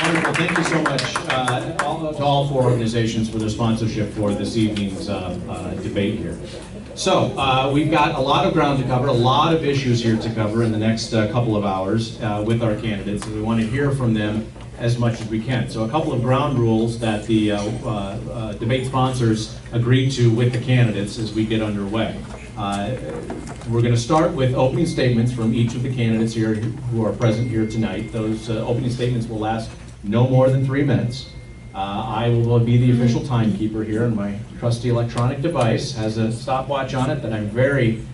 Wonderful. Thank you so much to all four organizations for their sponsorship for this evening's debate here. So we've got a lot of ground to cover, a lot of issues here to cover in the next couple of hours with our candidates, and we want to hear from them as much as we can. So a couple of ground rules that the debate sponsors agreed to with the candidates as we get underway. We're going to start with opening statements from each of the candidates here who are present here tonight. Those opening statements will last no more than 3 minutes. I will be the official timekeeper here, and my trusty electronic device has a stopwatch on it that I'm very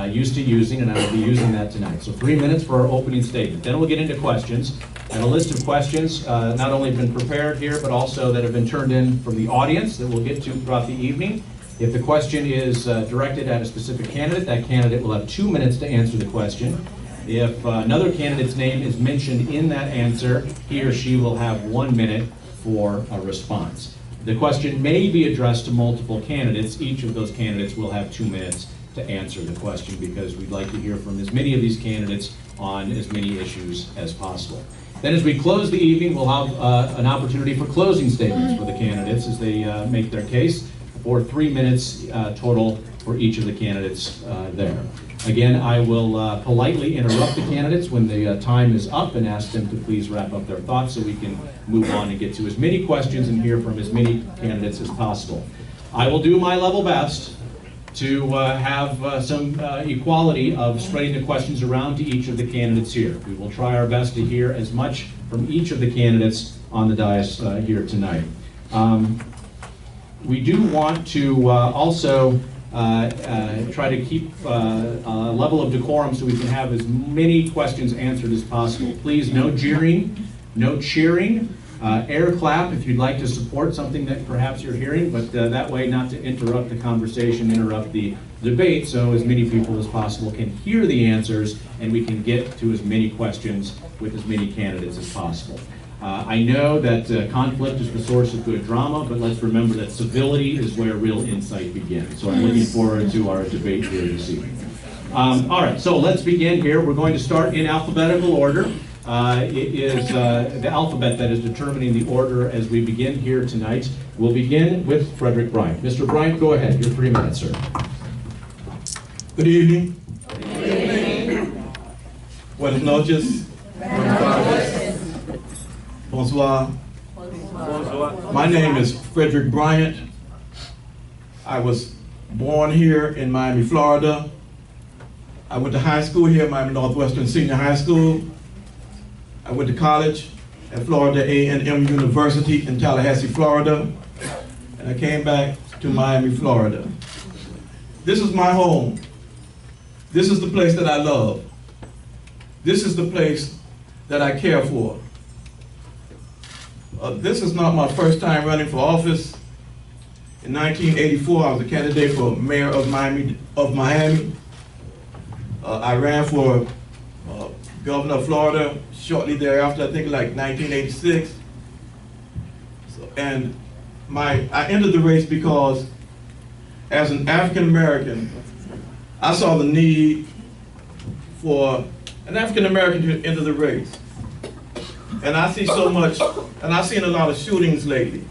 used to using, and I will be using that tonight. So 3 minutes for our opening statement. Then we'll get into questions. I have a list of questions not only been prepared here, but also that have been turned in from the audience that we'll get to throughout the evening. If the question is directed at a specific candidate, that candidate will have 2 minutes to answer the question. If another candidate's name is mentioned in that answer, he or she will have 1 minute for a response. The question may be addressed to multiple candidates. Each of those candidates will have 2 minutes to answer the question because we'd like to hear from as many of these candidates on as many issues as possible. Then as we close the evening, we'll have an opportunity for closing statements for the candidates as they make their case, for 3 minutes total for each of the candidates there. Again, I will politely interrupt the candidates when the time is up and ask them to please wrap up their thoughts so we can move on and get to as many questions and hear from as many candidates as possible. I will do my level best to have some equality of spreading the questions around to each of the candidates here. We will try our best to hear as much from each of the candidates on the dais here tonight. We do want to also try to keep a level of decorum so we can have as many questions answered as possible. Please, no jeering, no cheering, air clap if you'd like to support something that perhaps you're hearing, but that way not to interrupt the conversation, interrupt the debate, so as many people as possible can hear the answers and we can get to as many questions with as many candidates as possible. I know that conflict is the source of good drama, but let's remember that civility is where real insight begins. So I'm looking forward to our debate here this evening. All right, so let's begin here. We're going to start in alphabetical order. It is the alphabet that is determining the order as we begin here tonight. We'll begin with Frederick Bryant. Mr. Bryant, go ahead. Your 3 minutes, sir. Good evening. Good evening. Buenas noches. Bonsoir. Bonsoir. My name is Frederick Bryant. I was born here in Miami, Florida. I went to high school here at Miami Northwestern Senior High School. I went to college at Florida A&M University in Tallahassee, Florida. And I came back to Miami, Florida. This is my home. This is the place that I love. This is the place that I care for. This is not my first time running for office. In 1984, I was a candidate for mayor of Miami. I ran for governor of Florida shortly thereafter, I think like 1986. And I entered the race because as an African American, I saw the need for an African American to enter the race. And I see so much, and I've seen a lot of shootings lately,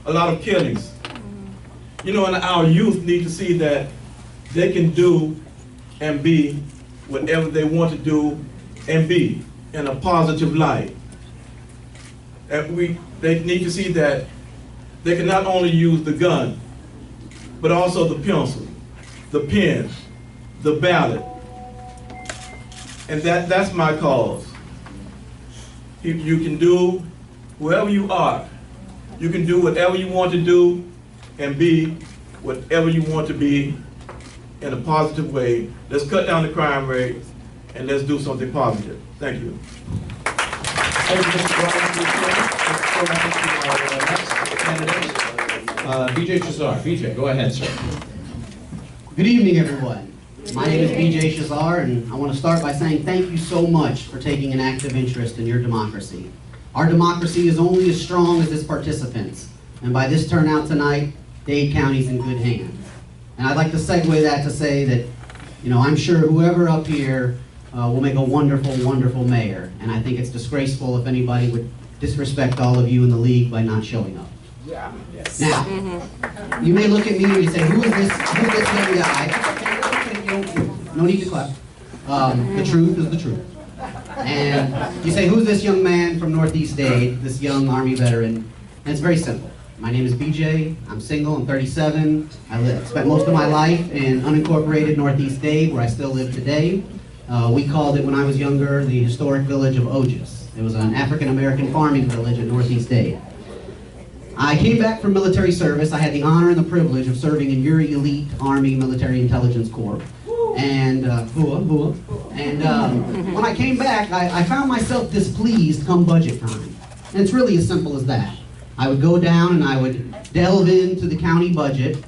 a lot of killings. You know, and our youth need to see that they can do and be whatever they want to do and be in a positive light. And they need to see that they can not only use the gun, but also the pencil, the pen, the ballot. And that's my cause. You can do whoever you are. You can do whatever you want to do and be whatever you want to be in a positive way. Let's cut down the crime rate and let's do something positive. Thank you. Thank you, Mr. Bryant. Next candidate, B.J. Shazar. B.J., go ahead, sir. Good evening, everyone. My name is B.J. Shazar, and I want to start by saying thank you so much for taking an active interest in your democracy. Our democracy is only as strong as its participants, and by this turnout tonight, Dade County's in good hands. And I'd like to segue that to say that, you know, I'm sure whoever up here will make a wonderful, wonderful mayor, and I think it's disgraceful if anybody would disrespect all of you in the league by not showing up. Yeah. Yes. Now, you may look at me and you say, who is this young guy? Okay, no need to clap. The truth is the truth. And you say, who's this young man from Northeast Dade, this young Army veteran? And it's very simple. My name is BJ, I'm single, I'm 37. I spent most of my life in unincorporated Northeast Dade, where I still live today. We called it, when I was younger, the historic village of Otis. It was an African-American farming village in Northeast Dade. I came back from military service. I had the honor and the privilege of serving in your elite Army Military Intelligence Corps. And when I came back, I found myself displeased come budget time. And it's really as simple as that. I would go down and I would delve into the county budget,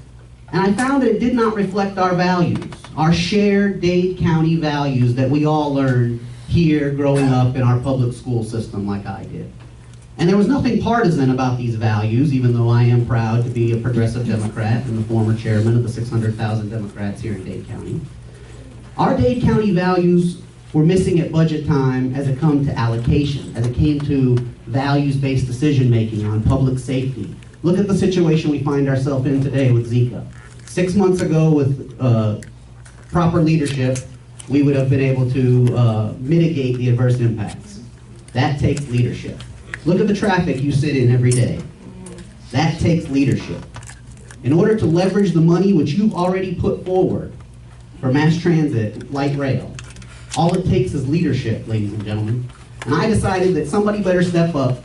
and I found that it did not reflect our values, our shared Dade County values that we all learned here growing up in our public school system like I did. And there was nothing partisan about these values, even though I am proud to be a progressive Democrat and the former chairman of the 600,000 Democrats here in Dade County. Our Dade County values were missing at budget time as it came to allocation, as it came to values-based decision-making on public safety. Look at the situation we find ourselves in today with Zika. 6 months ago, with proper leadership, we would have been able to mitigate the adverse impacts. That takes leadership. Look at the traffic you sit in every day. That takes leadership. In order to leverage the money which you've already put forward for mass transit, light rail, all it takes is leadership, ladies and gentlemen. And I decided that somebody better step up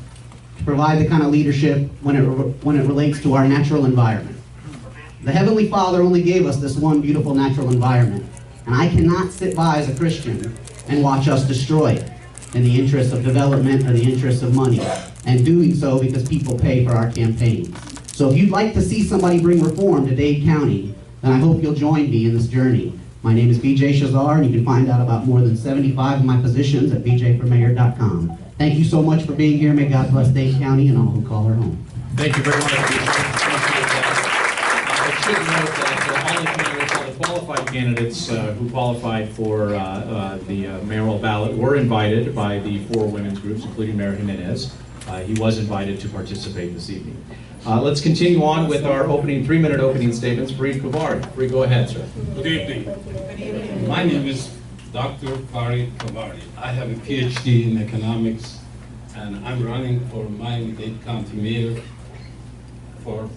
to provide the kind of leadership when it relates to our natural environment. The Heavenly Father only gave us this one beautiful natural environment, and I cannot sit by as a Christian and watch us destroy it in the interest of development or the interest of money, and doing so because people pay for our campaigns. So if you'd like to see somebody bring reform to Dade County, then I hope you'll join me in this journey. My name is BJ Shazar, and you can find out about more than 75 of my positions at bjformayor.com. Thank you so much for being here. May God bless Dade County and all who call her home. Thank you very much. I should note that all the qualified candidates who qualified for the mayoral ballot were invited by the 4 women's groups, including Mayor Jimenez. He was invited to participate this evening. Let's continue on with our 3-minute opening statements. Fareed Kavari. Fareed, go ahead, sir. Good evening. My name is Dr. Fareed Kavari. I have a PhD in economics, and I'm running for Miami-Dade County Mayor for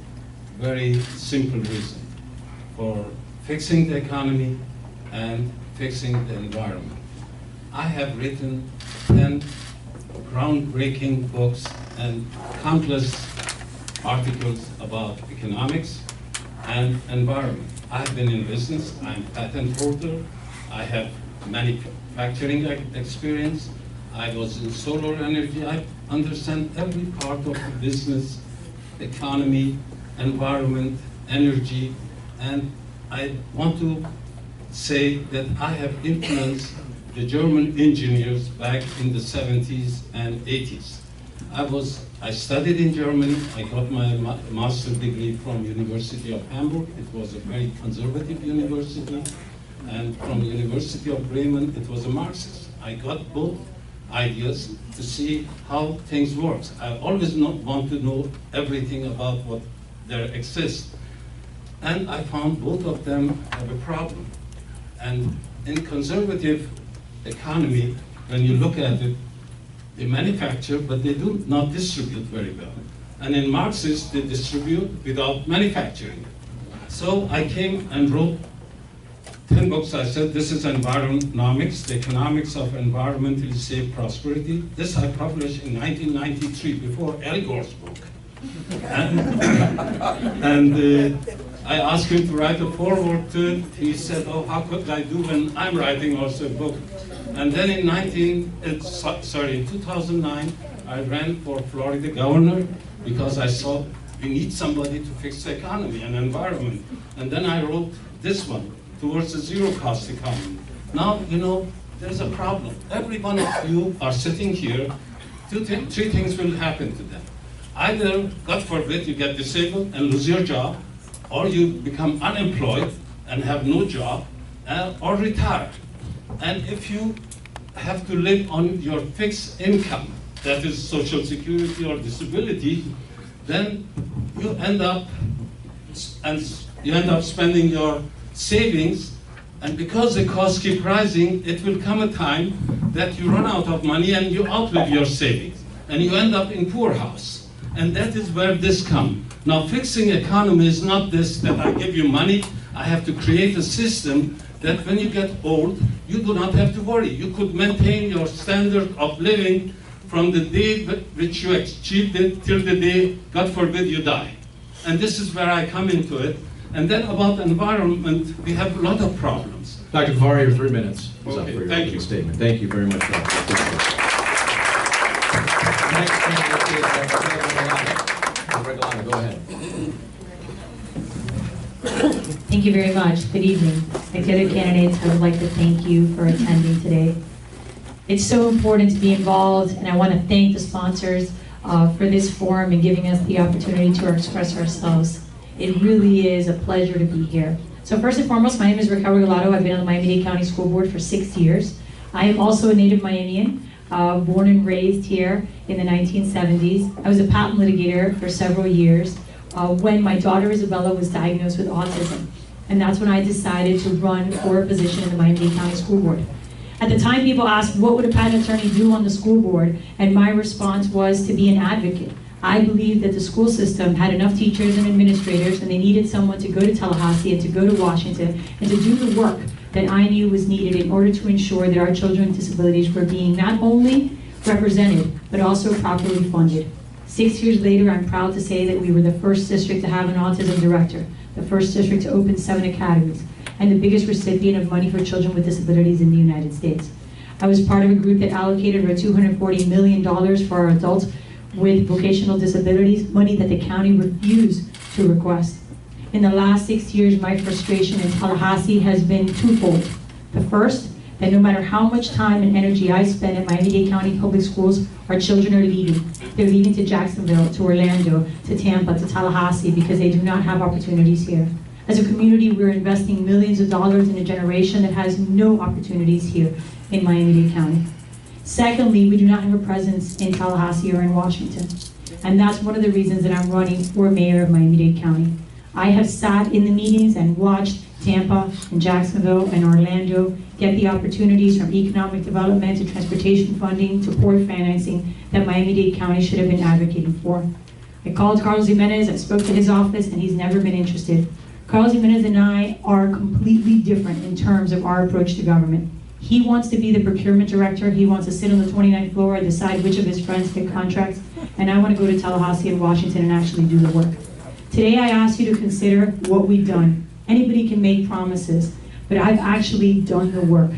very simple reason: for fixing the economy and fixing the environment. I have written 10 groundbreaking books and countless articles about economics and environment. I've been in business, I'm patent holder, I have manufacturing experience, I was in solar energy, I understand every part of the business, economy, environment, energy, and I want to say that I have influenced the German engineers back in the 70s and 80s. I studied in Germany. I got my master's degree from University of Hamburg. It was a very conservative university. And from University of Bremen, it was a Marxist. I got both ideas to see how things work. I always want to know everything about what there exists. And I found both of them have a problem. And in conservative economy, when you look at it, they manufacture, but they do not distribute very well. And in Marxist, they distribute without manufacturing. So I came and wrote 10 books. I said, this is environnomics, the economics of environmentally safe prosperity. This I published in 1993, before Al Gore's book. And I asked him to write a foreword to it. He said, oh, how could I do when I'm writing also a book? And then in 2009, I ran for Florida governor because I saw we need somebody to fix the economy and environment. And then I wrote this one, Towards a Zero-Cost Economy. Now, you know, there's a problem. Every one of you are sitting here, three things will happen to them. Either, God forbid, you get disabled and lose your job, or you become unemployed and have no job, or retire. And if you have to live on your fixed income, that is social security or disability, then you end up spending your savings, and because the costs keep rising, it will come a time that you run out of money and you outlive your savings, and you end up in poorhouse. And that is where this comes. Now, fixing economy is not this, that I give you money, I have to create a system that when you get old, you do not have to worry. You could maintain your standard of living from the day which you achieved it till the day, God forbid, you die. And this is where I come into it. And then about environment, we have a lot of problems. Dr. Kavari, your 3 minutes is up Okay, for your thank opening you. statement. Thank you very much, Dr. Next candidate is Regalado. Regalado, go ahead. Thank you very much. Good evening. Like the other candidates, I would like to thank you for attending today. It's so important to be involved, and I want to thank the sponsors for this forum and giving us the opportunity to express ourselves. It really is a pleasure to be here. So first and foremost, my name is Raquel Regalado. I've been on the Miami-Dade County School Board for 6 years. I am also a native Miamian, born and raised here in the 1970s. I was a patent litigator for several years when my daughter Isabella was diagnosed with autism. And that's when I decided to run for a position in the Miami-Dade County School Board. At the time, people asked, what would a patent attorney do on the school board? And my response was to be an advocate. I believed that the school system had enough teachers and administrators, and they needed someone to go to Tallahassee and to go to Washington and to do the work that I knew was needed in order to ensure that our children with disabilities were being not only represented, but also properly funded. 6 years later, I'm proud to say that we were the first district to have an autism director, the first district to open 7 academies, and the biggest recipient of money for children with disabilities in the United States. I was part of a group that allocated over $240 million for our adults with vocational disabilities, money that the county refused to request. In the last 6 years, my frustration in Tallahassee has been twofold. The first, that no matter how much time and energy I spend at Miami-Dade County Public Schools, our children are leaving. They're leaving to Jacksonville, to Orlando, to Tampa, to Tallahassee, because they do not have opportunities here. As a community, we're investing millions of dollars in a generation that has no opportunities here in Miami-Dade County. Secondly, we do not have a presence in Tallahassee or in Washington. And that's one of the reasons that I'm running for mayor of Miami-Dade County. I have sat in the meetings and watched Tampa and Jacksonville and Orlando get the opportunities from economic development to transportation funding to port financing that Miami-Dade County should have been advocating for. I called Carlos Jimenez, I spoke to his office, and he's never been interested. Carlos Jimenez and I are completely different in terms of our approach to government. He wants to be the procurement director. He wants to sit on the 29th floor and decide which of his friends get contracts. And I want to go to Tallahassee and Washington and actually do the work. Today I ask you to consider what we've done. Anybody can make promises, but I've actually done the work.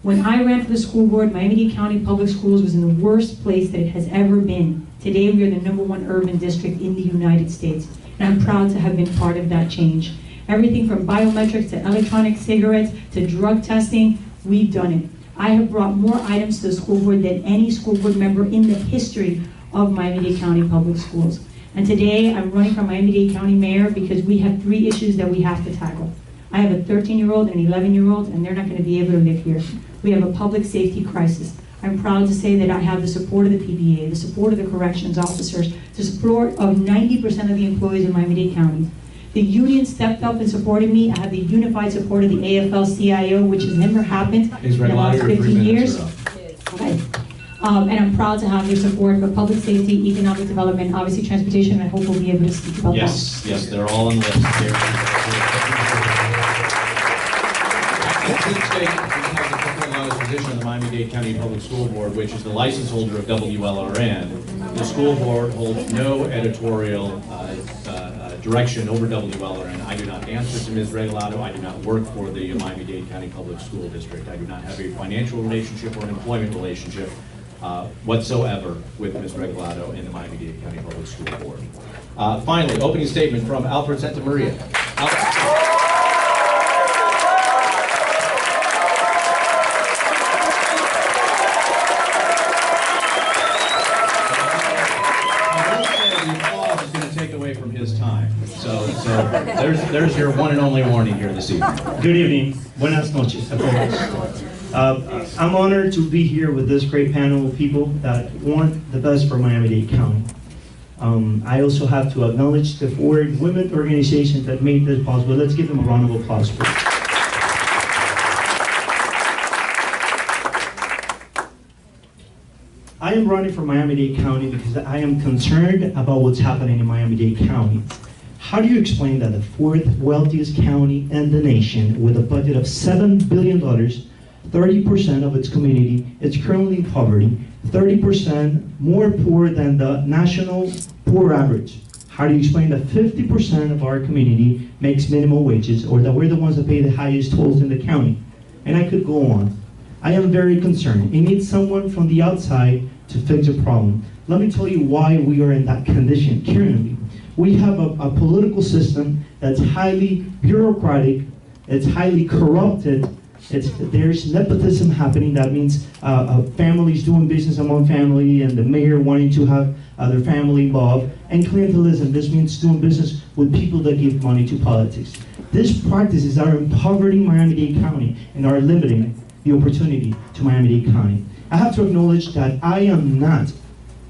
When I ran for the school board, Miami-Dade County Public Schools was in the worst place that it has ever been. Today we are the #1 urban district in the United States. And I'm proud to have been part of that change. Everything from biometrics to electronic cigarettes to drug testing, we've done it. I have brought more items to the school board than any school board member in the history of Miami-Dade County Public Schools. And today I'm running for Miami-Dade County Mayor because we have 3 issues that we have to tackle. I have a 13-year-old and an 11-year-old, and they're not going to be able to live here. We have a public safety crisis. I'm proud to say that I have the support of the PBA, the support of the corrections officers, the support of 90% of the employees in Miami-Dade County. The union stepped up and supported me. I have the unified support of the AFL-CIO, which has never happened in the last 15 years. Okay. And I'm proud to have your support for public safety, economic development, obviously transportation, and I hope we'll be able to speak about that. Yes, they're all on the list here. Position of the Miami-Dade County Public School Board, which is the license holder of WLRN. The school board holds no editorial direction over WLRN. I do not answer to Ms. Regalado. I do not work for the Miami-Dade County Public School District. I do not have a financial relationship or an employment relationship whatsoever with Ms. Regalado and the Miami-Dade County Public School Board. Finally, opening statement from Alfred Santamaria. From his time. So There's your one and only warning here this evening. Good evening. Buenas noches a todos. I'm honored to be here with this great panel of people that want the best for Miami-Dade County. I also have to acknowledge the 4 women organizations that made this possible. Let's give them a round of applause, please. I am running for Miami-Dade County because I am concerned about what's happening in Miami-Dade County. How do you explain that the 4th wealthiest county in the nation, with a budget of $7 billion, 30% of its community is currently in poverty, 30% more poor than the national poor average? How do you explain that 50% of our community makes minimum wages, or that we're the ones that pay the highest tolls in the county? And I could go on. I am very concerned. It needs someone from the outside to fix the problem. Let me tell you why we are in that condition currently. We have a political system that's highly bureaucratic, it's highly corrupted, there's nepotism happening. That means families doing business among family, and the mayor wanting to have their family involved. And clientelism, this means doing business with people that give money to politics. These practices are impoverishing Miami-Dade County and are limiting the opportunity to Miami-Dade County. I have to acknowledge that I am not.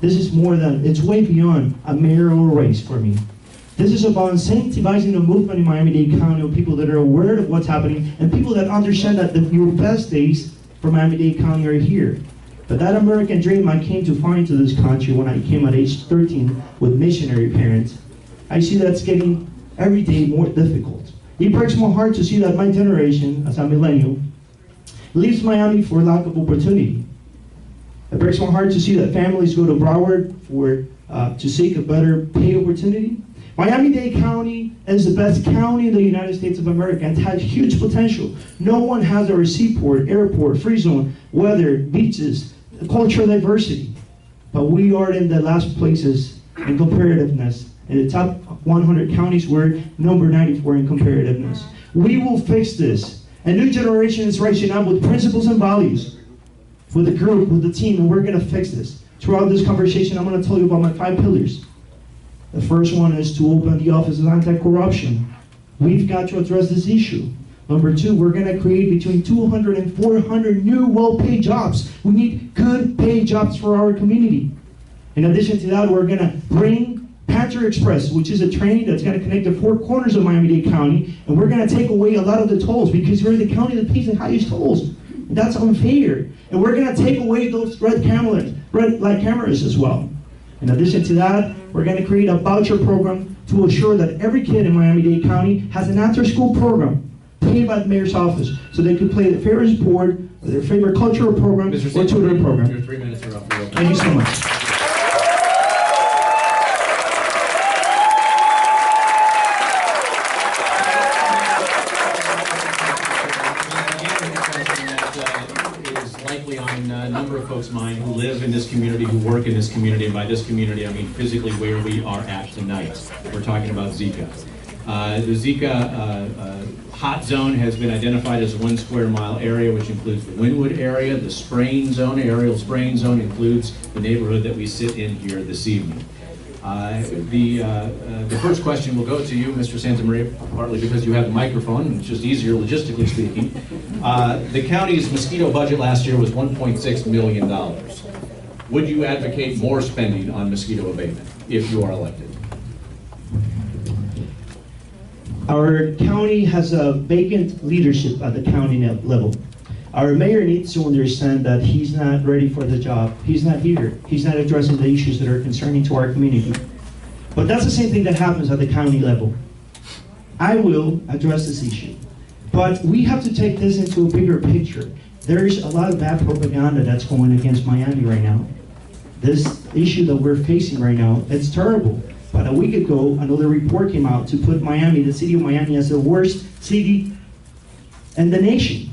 This is more than, it's way beyond a mayoral race for me. This is about incentivizing the movement in Miami-Dade County of people that are aware of what's happening and people that understand that your best days for Miami-Dade County are here. But that American dream I came to find to this country when I came at age 13 with missionary parents, I see that's getting every day more difficult. It breaks my heart to see that my generation, as a millennial, leaves Miami for lack of opportunity. It breaks my heart to see that families go to Broward to seek a better pay opportunity. Miami-Dade County is the best county in the United States of America and has huge potential. No one has a seaport, airport, free zone, weather, beaches, cultural diversity. But we are in the last places in comparativeness. In the top 100 counties, we're number 94 in comparativeness. We will fix this. A new generation is rising up with principles and values, with the group, with the team, and we're going to fix this. Throughout this conversation, I'm going to tell you about my 5 pillars. The first one is to open the Office of Anti-Corruption. We've got to address this issue. Number 2, we're going to create between 200 and 400 new well-paid jobs. We need good paid jobs for our community. In addition to that, we're going to bring Panther Express, which is a train that's going to connect the 4 corners of Miami-Dade County, and we're going to take away a lot of the tolls because we're the county that pays the highest tolls. That's unfair. And we're going to take away those red light cameras as well. In addition to that, we're going to create a voucher program to assure that every kid in Miami-Dade County has an after-school program paid by the mayor's office, so they could play the favorite sport, or their favorite cultural program, or tutoring program. Your 3 minutes are up. Thank you so much. On a number of folks' mind who live in this community, who work in this community, and by this community I mean physically where we are at tonight. We're talking about Zika. The Zika hot zone has been identified as a 1 square mile area, which includes the Wynwood area, the spraying zone, aerial spraying zone includes the neighborhood that we sit in here this evening. The first question will go to you, Mr. Santamaria, partly because you have the microphone, and it's just easier logistically speaking. The county's mosquito budget last year was $1.6 million. Would you advocate more spending on mosquito abatement if you are elected? Our county has a vacant leadership at the county level. Our mayor needs to understand that he's not ready for the job. He's not here. He's not addressing the issues that are concerning to our community. But that's the same thing that happens at the county level. I will address this issue. But we have to take this into a bigger picture. There's a lot of bad propaganda that's going against Miami right now. This issue that we're facing right now, it's terrible. But a week ago, another report came out to put Miami, the city of Miami, as the worst city in the nation.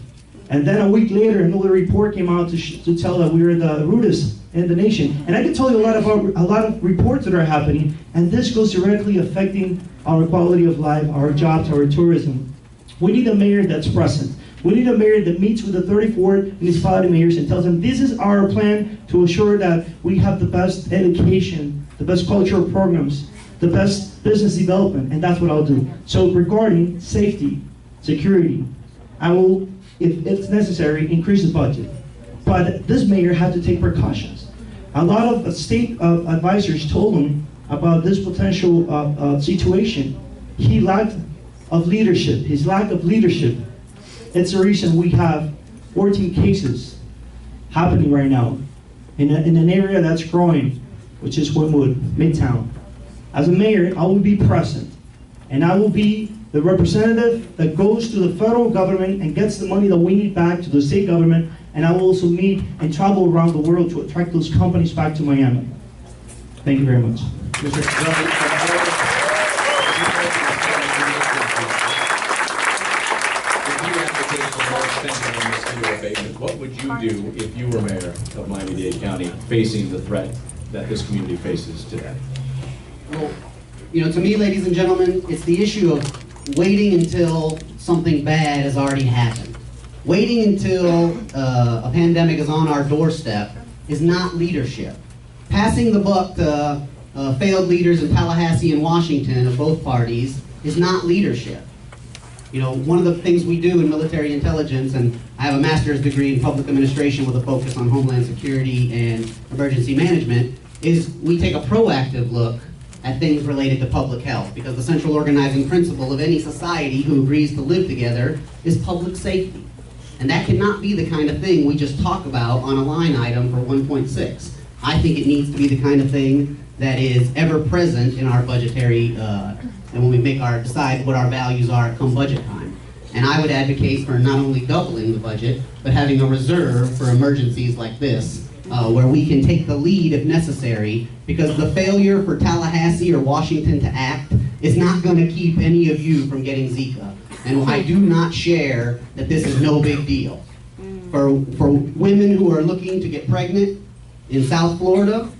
And then a week later, another report came out to tell that we were the rudest in the nation. And I can tell you a lot of reports that are happening, and this goes directly affecting our quality of life, our jobs, our tourism. We need a mayor that's present. We need a mayor that meets with the 34 municipality mayors and tells them this is our plan to assure that we have the best education, the best cultural programs, the best business development, and that's what I'll do. So regarding safety, security, I will, if it's necessary, increase the budget. But this mayor had to take precautions. A lot of state advisors told him about this potential situation. He lacked of leadership. His lack of leadership, it's the reason we have 14 cases happening right now in an area that's growing, which is Wynwood, Midtown. As a mayor, I will be present, and I will be the representative that goes to the federal government and gets the money that we need back to the state government, and I will also meet and travel around the world to attract those companies back to Miami. Thank you very much. What would you do if you were mayor of Miami-Dade County facing the threat that this community faces today? Well, you know, to me, ladies and gentlemen, it's the issue of waiting until something bad has already happened. Waiting until a pandemic is on our doorstep is not leadership. Passing the buck to failed leaders in Tallahassee and Washington of both parties is not leadership. You know, one of the things we do in military intelligence, and I have a master's degree in public administration with a focus on homeland security and emergency management, is we take a proactive look at things related to public health, because the central organizing principle of any society who agrees to live together is public safety. And that cannot be the kind of thing we just talk about on a line item for 1.6. I think it needs to be the kind of thing that is ever present in our budgetary, and when we make decide what our values are come budget time. And I would advocate for not only doubling the budget, but having a reserve for emergencies like this, where we can take the lead if necessary, because the failure for Tallahassee or Washington to act is not going to keep any of you from getting Zika. And I do not share that this is no big deal. For women who are looking to get pregnant in South Florida,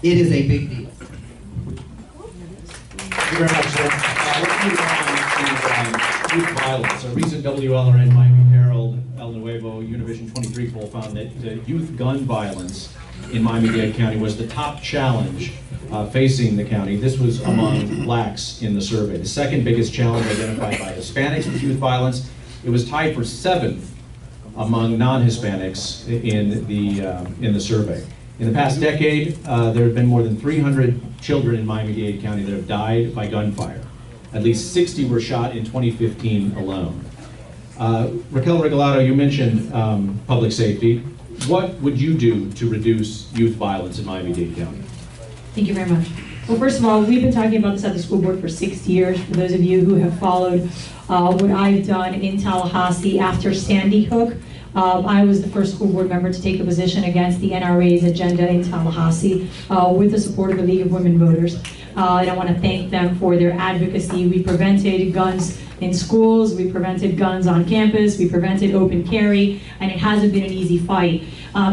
it is a big deal. Thank you very much, sir. Let's move on to youth violence. A recent WLRN Miami Herald, El Nuevo, Univision 23 poll found that youth gun violence in Miami-Dade County was the top challenge facing the county. This was among blacks in the survey. The second biggest challenge identified by Hispanics was youth violence. It was tied for 7th among non-Hispanics in the survey. In the past decade, there have been more than 300 children in Miami-Dade County that have died by gunfire. At least 60 were shot in 2015 alone. Raquel Regalado, you mentioned public safety. What would you do to reduce youth violence in Miami-Dade County? Thank you very much. Well, first of all, we've been talking about this at the school board for 6 years. For those of you who have followed what I've done in Tallahassee after Sandy Hook, I was the first school board member to take a position against the NRA's agenda in Tallahassee with the support of the League of Women Voters. And I want to thank them for their advocacy. We prevented guns in schools, we prevented guns on campus, we prevented open carry, and it hasn't been an easy fight.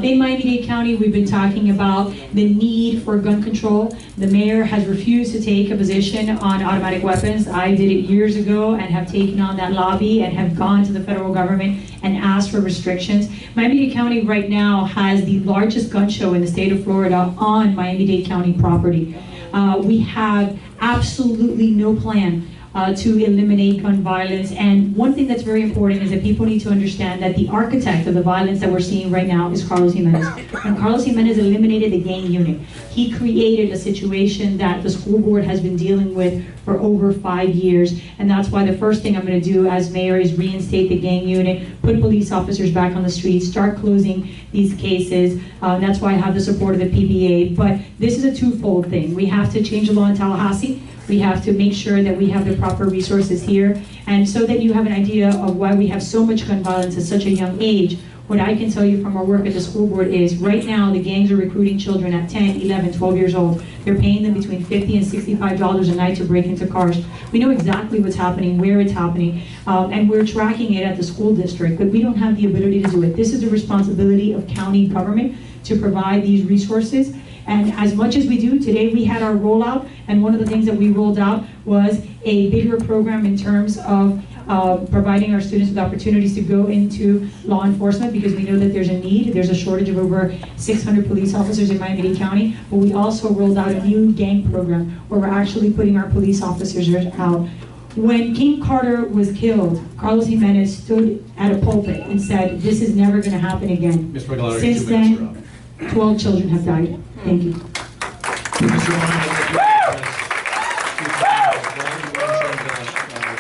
In Miami-Dade County, we've been talking about the need for gun control. The mayor has refused to take a position on automatic weapons. I did it years ago and have taken on that lobby and have gone to the federal government and asked for restrictions. Miami-Dade County right now has the largest gun show in the state of Florida on Miami-Dade County property. We have absolutely no plan to eliminate gun violence. And one thing that's very important is that people need to understand that the architect of the violence that we're seeing right now is Carlos Jimenez. And Carlos Jimenez eliminated the gang unit. He created a situation that the school board has been dealing with for over 5 years. And that's why the first thing I'm going to do as mayor is reinstate the gang unit, put police officers back on the streets, start closing these cases. That's why I have the support of the PBA. But this is a twofold thing. We have to change the law in Tallahassee. We have to make sure that we have the proper resources here. And so that you have an idea of why we have so much gun violence at such a young age, what I can tell you from our work at the school board is right now the gangs are recruiting children at 10, 11, 12 years old. They're paying them between $50 and $65 a night to break into cars. We know exactly what's happening, where it's happening, and we're tracking it at the school district, but we don't have the ability to do it. This is the responsibility of county government to provide these resources. And as much as we do, today we had our rollout, and one of the things that we rolled out was a bigger program in terms of providing our students with opportunities to go into law enforcement because we know that there's a need. There's a shortage of over 600 police officers in Miami-Dade County, but we also rolled out a new gang program where we're actually putting our police officers out. When King Carter was killed, Carlos Jimenez stood at a pulpit and said, "This is never going to happen again." Ms. Regalado, Since 2 minutes are then, up. 12 children have died. Thank you. Mr. Ryan,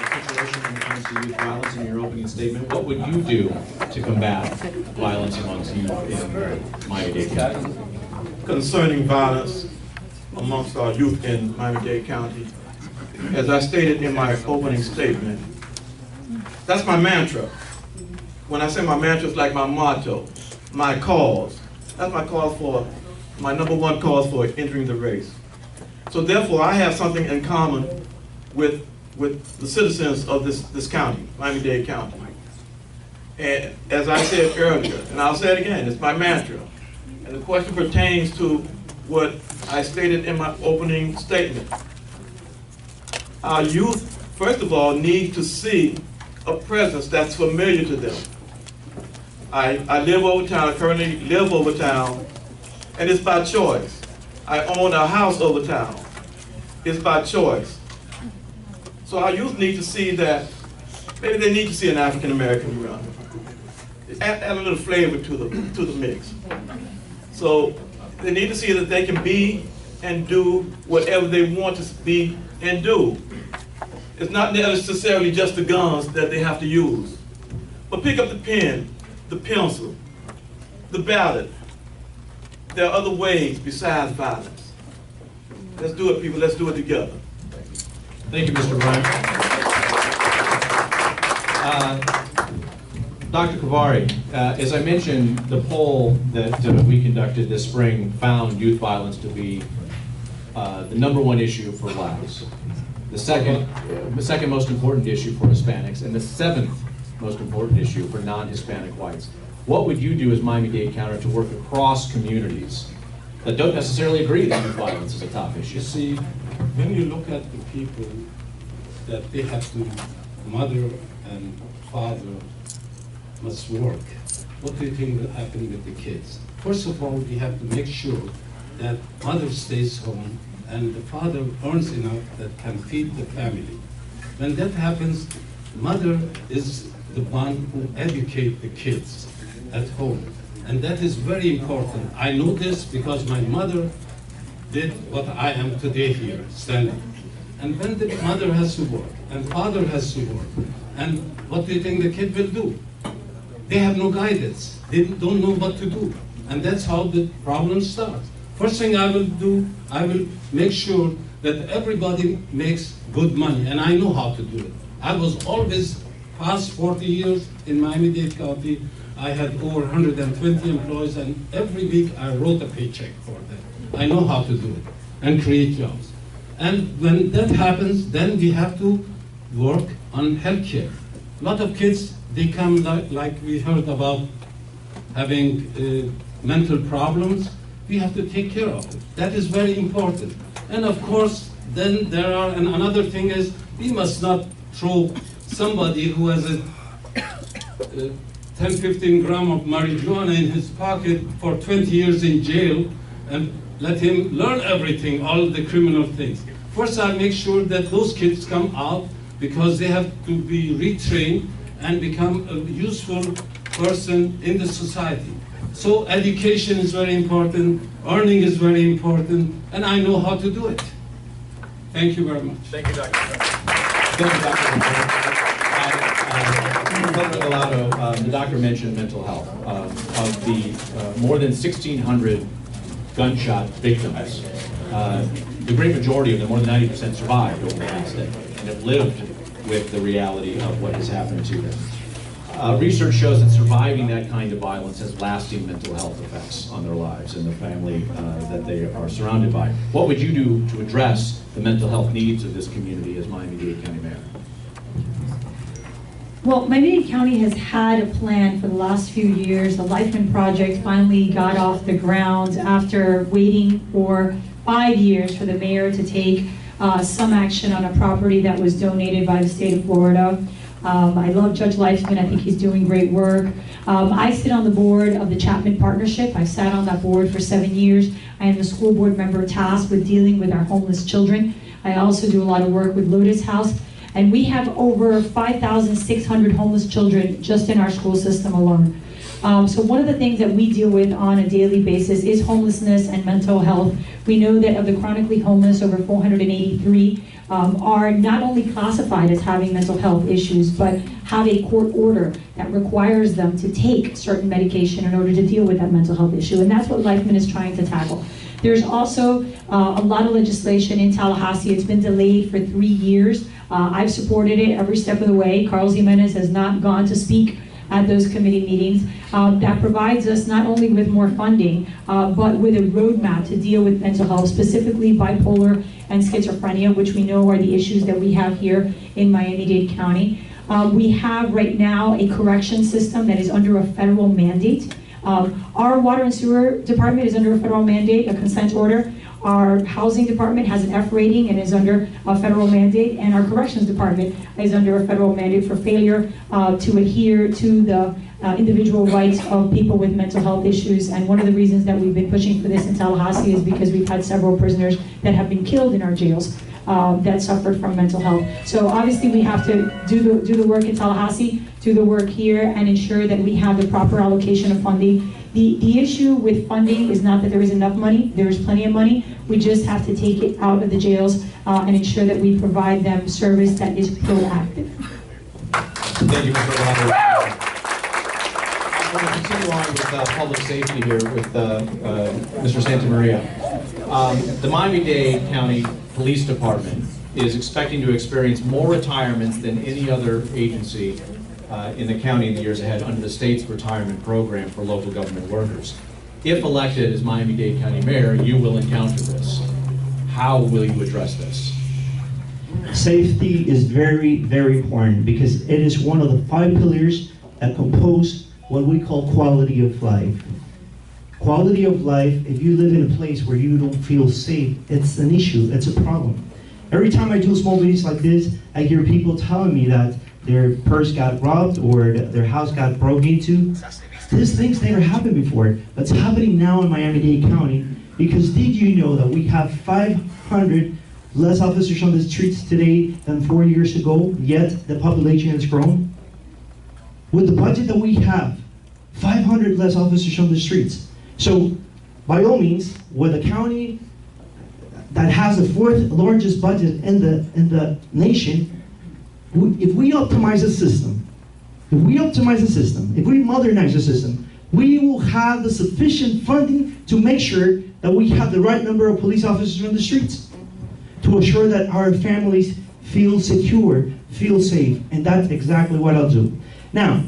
the situation when it comes to youth violence in your opening statement, what would you do to combat violence amongst youth in Miami-Dade County? Concerning violence amongst our youth in Miami-Dade County, as I stated in my opening statement, that's my mantra. When I say my mantra, it's like my motto, my cause. That's my cause for, my #1 cause for entering the race. So therefore, I have something in common with the citizens of this county, Miami-Dade County. And as I said earlier, and I'll say it again, it's my mantra. And the question pertains to what I stated in my opening statement. Our youth, first of all, need to see a presence that's familiar to them. I live over town, I currently live over town, and it's by choice. I own a house over town. It's by choice. So our youth need to see that, maybe they need to see an African American run. Add a little flavor to the mix. So they need to see that they can be and do whatever they want to be and do. It's not necessarily just the guns that they have to use, but pick up the pen, the pencil, the ballot. There are other ways besides violence. Let's do it, people. Let's do it together. Thank you, Mr. Ryan. Dr. Kavari, as I mentioned, the poll that we conducted this spring found youth violence to be the #1 issue for blacks, the second most important issue for Hispanics, and the 7th most important issue for non-Hispanic whites. What would you do as Miami-Dade County to work across communities that don't necessarily agree that youth violence is a top issue? You see, when you look at the people that they have to, mother and father must work, what do you think will happen with the kids? First of all, we have to make sure that mother stays home and the father earns enough that can feed the family. When that happens, mother is the one who educates the kids at home. And that is very important. I know this because my mother did what I am today here, standing. And when the mother has to work and father has to work, and what do you think the kid will do? They have no guidance. They don't know what to do. And that's how the problem starts. First thing I will do, I will make sure that everybody makes good money, and I know how to do it. I was always, past 40 years in Miami-Dade County, I had over 120 employees, and every week I wrote a paycheck for them. I know how to do it and create jobs. And when that happens, then we have to work on healthcare. A lot of kids, they come like we heard about having mental problems. We have to take care of it. That is very important. And of course, then there are, and another thing is, we must not throw somebody who has a 10, 15 grams of marijuana in his pocket for 20 years in jail and let him learn everything, all the criminal things. First, I make sure that those kids come out because they have to be retrained and become a useful person in the society. So education is very important, earning is very important, and I know how to do it. Thank you very much. Thank you, Dr. Thank you, Dr. Regalado, the doctor mentioned mental health. Of the more than 1,600 gunshot victims, the great majority of them, more than 90%, survived over the last day and have lived with the reality of what has happened to them. Research shows that surviving that kind of violence has lasting mental health effects on their lives and the family that they are surrounded by. What would you do to address the mental health needs of this community as Miami-Dade County Mayor? Well, Miami-Dade County has had a plan for the last few years. The Lifeman Project finally got off the ground after waiting for 5 years for the mayor to take some action on a property that was donated by the state of Florida. I love Judge Leifman. I think he's doing great work. I sit on the board of the Chapman Partnership. I sat on that board for 7 years. I am the school board member tasked with dealing with our homeless children. I also do a lot of work with Lotus House. And we have over 5,600 homeless children just in our school system alone. So one of the things that we deal with on a daily basis is homelessness and mental health. We know that of the chronically homeless, over 483 are not only classified as having mental health issues, but have a court order that requires them to take certain medication in order to deal with that mental health issue. And that's what Leifman is trying to tackle. There's also a lot of legislation in Tallahassee. It's been delayed for 3 years. I've supported it every step of the way. Carlos Jimenez has not gone to speak at those committee meetings. That provides us not only with more funding, but with a roadmap to deal with mental health, specifically bipolar and schizophrenia, which we know are the issues that we have here in Miami-Dade County. We have right now a correction system that is under a federal mandate. Our water and sewer department is under a federal mandate, a consent order. Our housing department has an F rating and is under a federal mandate, and our corrections department is under a federal mandate for failure to adhere to the individual rights of people with mental health issues. And one of the reasons that we've been pushing for this in Tallahassee is because we've had several prisoners that have been killed in our jails that suffered from mental health. So obviously we have to do the work in Tallahassee, do the work here, and ensure that we have the proper allocation of funding. The issue with funding is not that there is enough money. There is plenty of money. We just have to take it out of the jails and ensure that we provide them service that is proactive. Thank you, Mr. Robert. I'm going to continue on with public safety here with Mr. Santamaria. The Miami-Dade County Police Department is expecting to experience more retirements than any other agency in the county in the years ahead under the state's retirement program for local government workers. If elected as Miami-Dade County Mayor, you will encounter this. How will you address this? Safety is very, very important because it is one of the 5 pillars that compose what we call quality of life. Quality of life, if you live in a place where you don't feel safe, it's an issue, it's a problem. Every time I do small meetings like this, I hear people telling me that their purse got robbed or their house got broke into. These things never happened before, but it's happening now in Miami-Dade County because did you know that we have 500 less officers on the streets today than 4 years ago, yet the population has grown? With the budget that we have, 500 less officers on the streets. So, by all means, with a county that has the 4th largest budget in the nation, if we optimize the system, if we modernize the system, we will have the sufficient funding to make sure that we have the right number of police officers on the streets to assure that our families feel secure, feel safe, and that's exactly what I'll do. Now,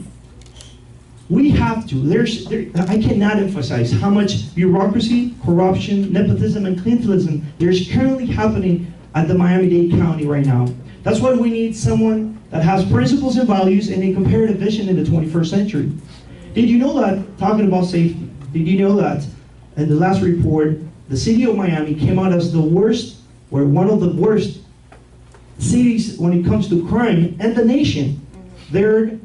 we have to, I cannot emphasize how much bureaucracy, corruption, nepotism, and clientelism there's currently happening at the Miami-Dade County right now. That's why we need someone that has principles and values and a comparative vision in the 21st century. Did you know that, talking about safety, did you know that in the last report, the city of Miami came out as the worst, or one of the worst cities when it comes to crime in the nation? There,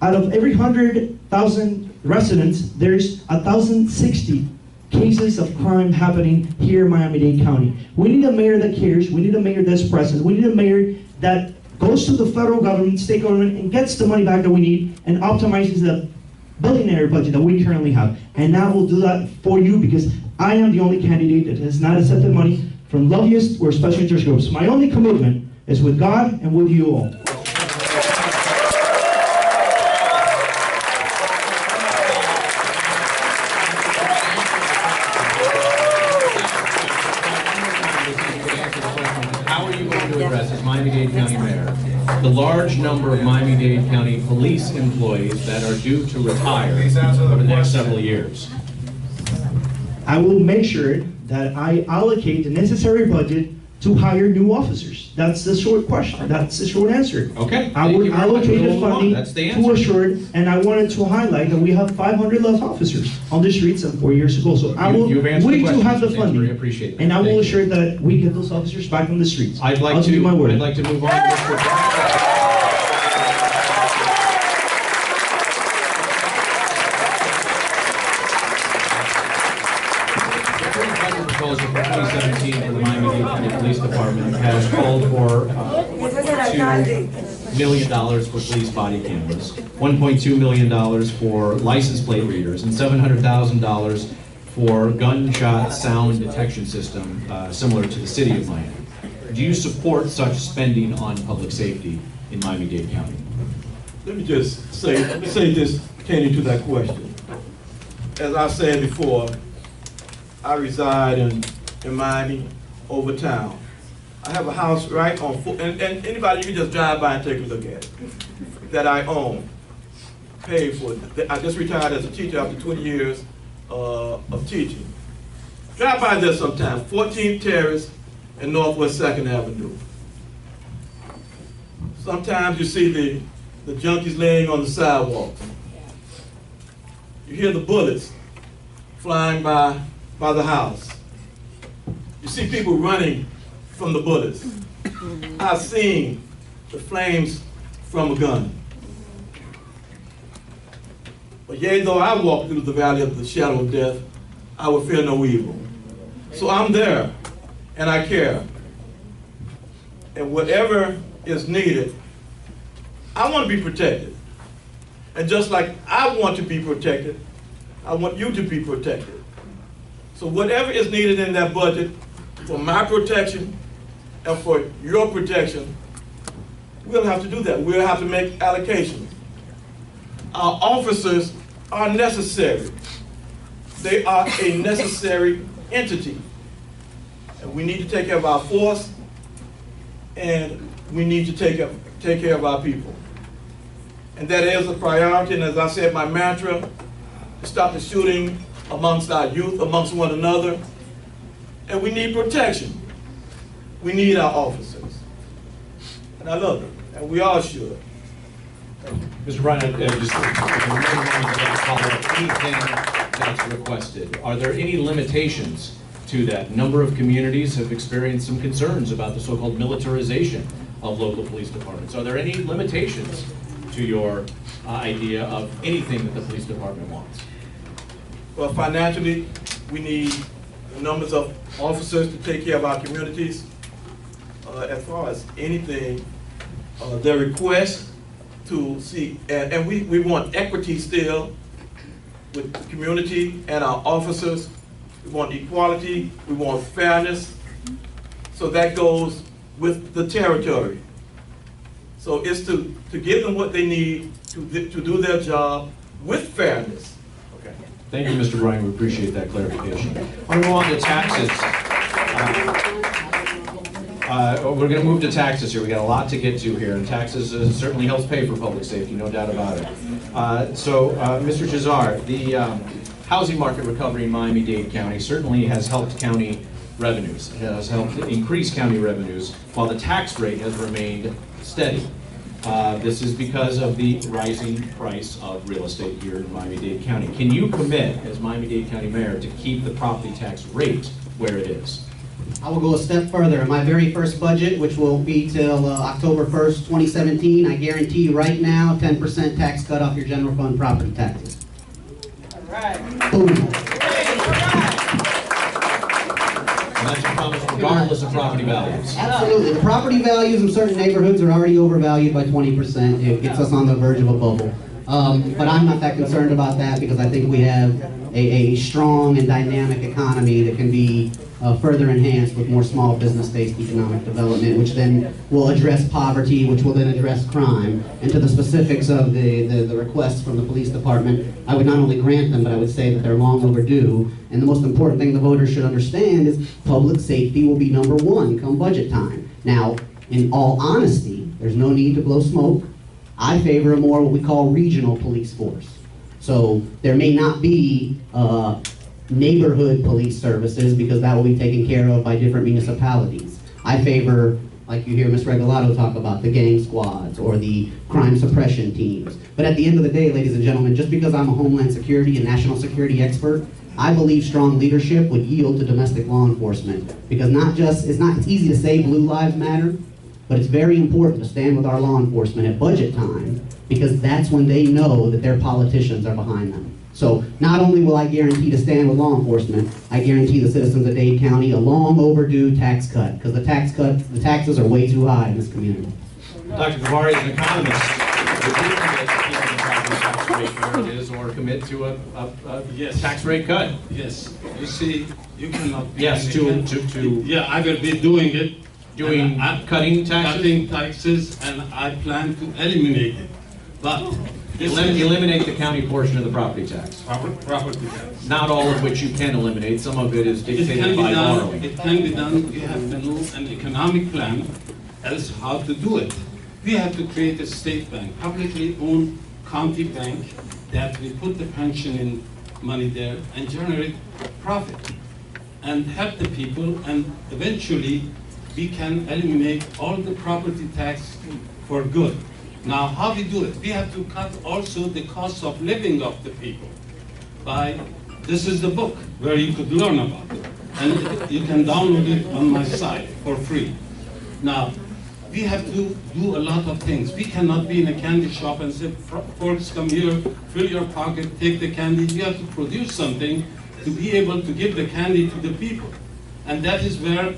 out of every 100,000 residents, there's 1,060 cases of crime happening here in Miami-Dade County. We need a mayor that cares. We need a mayor that's present. We need a mayor that goes to the federal government, state government, and gets the money back that we need and optimizes the billionaire budget that we currently have. And now we'll do that for you because I am the only candidate that has not accepted money from lobbyists or special interest groups. My only commitment is with God and with you all. As Miami-Dade County Mayor, the large number of Miami-Dade County police employees that are due to retire over the next several years? I will make sure that I allocate the necessary budget to hire new officers. That's the short question. That's the short answer. Okay. I will allocate the funding to assure, and I wanted to highlight that we have 500 less officers on the streets than 4 years ago. So I will, we do have the funding, and I will assure that we get those officers back on the streets. I'd like to move on. Mr. proposal for 2017 for the Miami-Dade County Police Department has called for $2 million for police body cameras, $1.2 million for license plate readers, and $700,000 for gunshot sound detection system similar to the city of Miami. Do you support such spending on public safety in Miami-Dade County? Let me just say this pertaining to that question. As I said before, I reside in Miami, over town. I have a house right on, and anybody, you can just drive by and take a look at it, that I own, paid for it. I just retired as a teacher after 20 years of teaching. Drive by there sometime, 14th Terrace and Northwest 2nd Avenue. Sometimes you see the junkies laying on the sidewalk. You hear the bullets flying by the house. You see people running from the bullets. I've seen the flames from a gun. But yea, though I walk through the valley of the shadow of death, I will fear no evil. So I'm there, and I care. And whatever is needed, I want to be protected. And just like I want to be protected, I want you to be protected. So whatever is needed in that budget for my protection and for your protection, we'll have to do that. We'll have to make allocations. Our officers are necessary. They are a necessary entity. And we need to take care of our force, and we need to take care of our people. And that is a priority, and as I said, my mantra, to stop the shooting amongst our youth, amongst one another. And we need protection. We need our officers. And I love them, and we all should. Mr. Bryan, just follow up anything that's requested. Are there any limitations to that? A number of communities have experienced some concerns about the so-called militarization of local police departments. Are there any limitations to your idea of anything that the police department wants? Well, financially, we need numbers of officers to take care of our communities. As far as anything, their request to see, and we want equity still with the community and our officers. We want equality, we want fairness. So that goes with the territory. So it's to give them what they need to do their job with fairness. Okay. Thank you, Mr. Bryan. We appreciate that clarification. We'll move on to taxes. We're going to move to taxes here. We got a lot to get to here, and taxes certainly helps pay for public safety, no doubt about it. Mr. Chazar, the housing market recovery in Miami-Dade County certainly has helped county revenues. It has helped increase county revenues, while the tax rate has remained steady. This is because of the rising price of real estate here in Miami-Dade County. Can you commit, as Miami-Dade County Mayor, to keep the property tax rate where it is? I will go a step further. In my very first budget, which will be till October 1st, 2017, I guarantee you right now, 10% tax cut off your general fund property taxes. All right. Boom. And that's your promise regardless of property values. Absolutely. The property values in certain neighborhoods are already overvalued by 20%. It gets us on the verge of a bubble. But I'm not that concerned about that because I think we have a strong and dynamic economy that can be further enhanced with more small business-based economic development, which then will address poverty, which will then address crime. And to the specifics of the requests from the police department, I would not only grant them, but I would say that they're long overdue. And the most important thing the voters should understand is public safety will be number one come budget time. Now, in all honesty, there's no need to blow smoke. I favor a more what we call regional police force. So there may not be neighborhood police services because that will be taken care of by different municipalities. I favor, like you hear Ms. Regalado talk about, the gang squads or the crime suppression teams. But at the end of the day, ladies and gentlemen, just because I'm a Homeland Security and national security expert, I believe strong leadership would yield to domestic law enforcement. Because it's easy to say blue lives matter, But it's very important to stand with our law enforcement at budget time, because that's when they know that their politicians are behind them. So not only will I guarantee to stand with law enforcement, I guarantee the citizens of Dade County a long overdue tax cut, because the taxes are way too high in this community. Dr. Kavari is an economist. Would you commit to keeping the property tax rate where it is, or commit to a Yes. tax rate cut? Yes, you see, you cannot. be Yes, an to Yeah, I will be doing it. doing, And I- cutting taxes? Cutting taxes, and I plan to eliminate it. But this is Eliminate the county portion of the property tax. property tax. Not all of which you can eliminate, some of it is It can dictated be by done, borrowing. it can be done, we have to know an economic plan as how to do it. We have to create a state bank, publicly owned county bank, that we put the pension in money there and generate profit and help the people, and eventually we can eliminate all the property tax for good. Now, how we do it? We have to cut also the cost of living of the people by, this is the book where you could learn about it. And you can download it on my site for free. Now, we have to do a lot of things. We cannot be in a candy shop and say, folks, come here, fill your pocket, take the candy. We have to produce something to be able to give the candy to the people. And that is where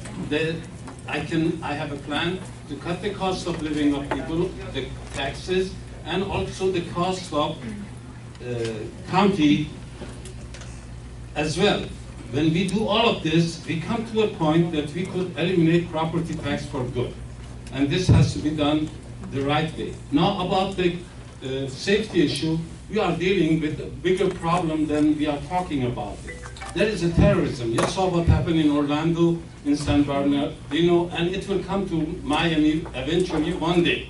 I have a plan to cut the cost of living of people, the taxes, and also the cost of county as well. When we do all of this, we come to a point that we could eliminate property tax for good. And this has to be done the right way. Now about the safety issue, we are dealing with a bigger problem than we are talking about. There is a terrorism. You saw what happened in Orlando, in San Bernardino, and it will come to Miami eventually one day.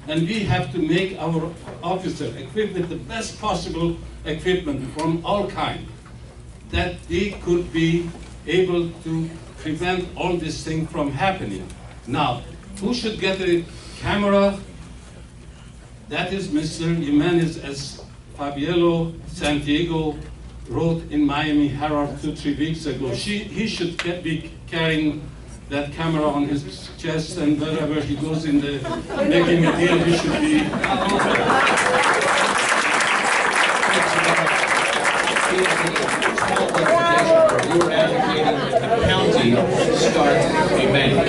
And we have to make our officers equipped with the best possible equipment from all kinds, that they could be able to prevent all this thing from happening. Now, who should get a camera? That is Mr. Jimenez, as Fabiello Santiago wrote in Miami Herald 2-3 weeks ago. He should be carrying that camera on his chest, and wherever he goes in the making a deal, he should be. You were advocating that the county start a bank.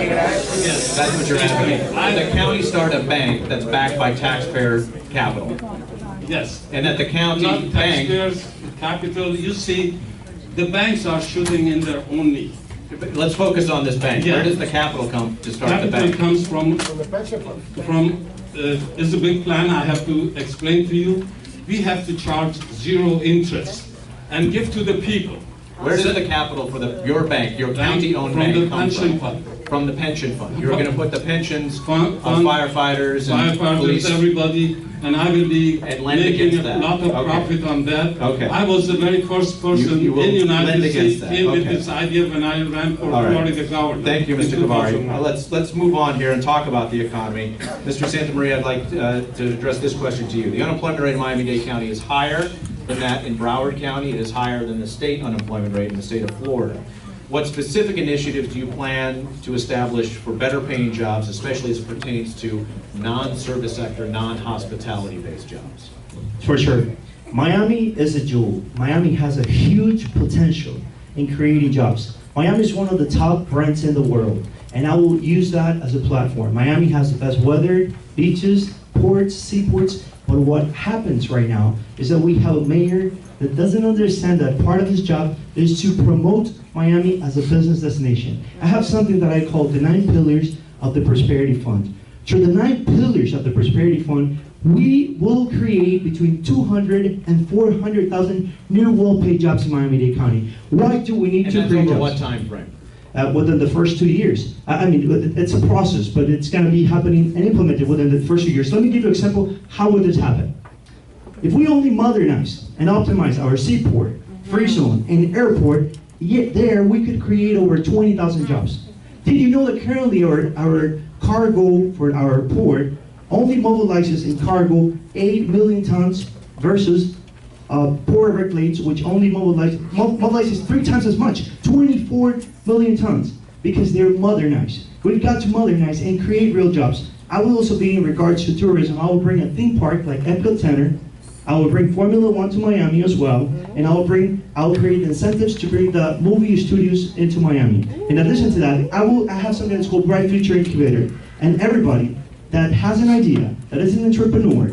Yes. That's what you're advocating. The county start a bank that's backed by taxpayer capital. Yes. And that the county Not bank... taxpayers, capital. You see, the banks are shooting in their own knee. Let's focus on this bank. Yeah. Where does the capital come to start the Capital bank? comes from is a big plan I have to explain to you. We have to charge 0 interest and give to the people. Where does the capital for your bank, your county-owned bank, From the come pension from? fund. From the pension fund. You're going to put the pensions of Fund- firefighters and police. everybody, and I will be And lend making against a that. lot of Okay. profit on that. Okay. I was the very first person You will in United lend against States that. came with Okay. this idea when I ran for All right. Florida governor. Thank you, in Mr. Kavari. 2009. Let's move on here and talk about the economy. Mr. Santamaria, I'd like to address this question to you. The unemployment rate in Miami-Dade County is higher than that in Broward County. It is higher than the state unemployment rate in the state of Florida. What specific initiatives do you plan to establish for better paying jobs, especially as it pertains to non-service sector, non-hospitality based jobs? For sure. Miami is a jewel. Miami has a huge potential in creating jobs. Miami is one of the top brands in the world, and I will use that as a platform. Miami has the best weather, beaches, ports, seaports, but what happens right now is that we have a mayor that doesn't understand that part of his job is to promote Miami as a business destination. I have something that I call the 9 pillars of the Prosperity Fund. Through the 9 pillars of the Prosperity Fund, we will create between 200 and 400,000 new well-paid jobs in Miami-Dade County. Why do we need And to that's create over jobs? what time frame? Within the first 2 years. I mean, it's a process, but it's going to be happening and implemented within the first 2 years. Let me give you an example. How would this happen? If we only modernize and optimize our seaport, free zone, and airport, yet there we could create over 20,000 jobs. Did you know that currently our cargo for our port only mobilizes in cargo 8 million tons versus Port Everglades, which only mobilizes 3 times as much, 24 million tons, because they're modernized. We've got to modernize and create real jobs. I will also be in regards to tourism. I will bring a theme park like Epcot Center. I will bring Formula One to Miami as well, and I will create incentives to bring the movie studios into Miami. In addition to that, I have something that's called Bright Future Incubator, and everybody that has an idea, that is an entrepreneur,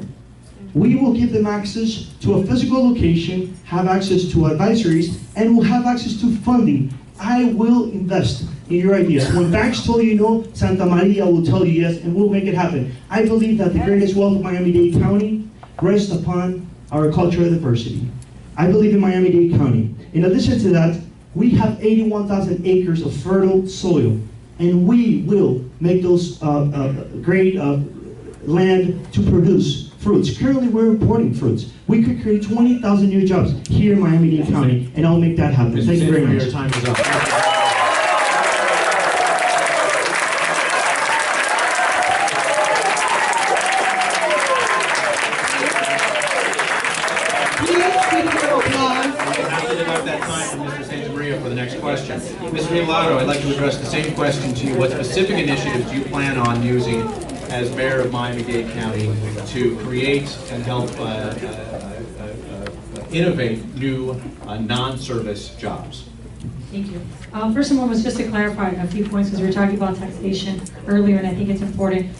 we will give them access to a physical location, have access to advisories, and will have access to funding. I will invest in your ideas. When banks tell you no, Santa Maria will tell you yes, and we'll make it happen. I believe that the greatest wealth of Miami-Dade County rests upon our cultural diversity. I believe in Miami-Dade County. In addition to that, we have 81,000 acres of fertile soil, and we will make those great land to produce fruits. Currently, we're importing fruits. We could create 20,000 new jobs here in Miami-Dade County, and I'll make that happen. Thank you very much. Your time is up. For the next question. Ms. Realizado, I'd like to address the same question to you. What specific initiatives do you plan on using as mayor of Miami-Dade County to create and help innovate new non-service jobs? Thank you. First and foremost, just to clarify a few points, because we were talking about taxation earlier, and I think it's important.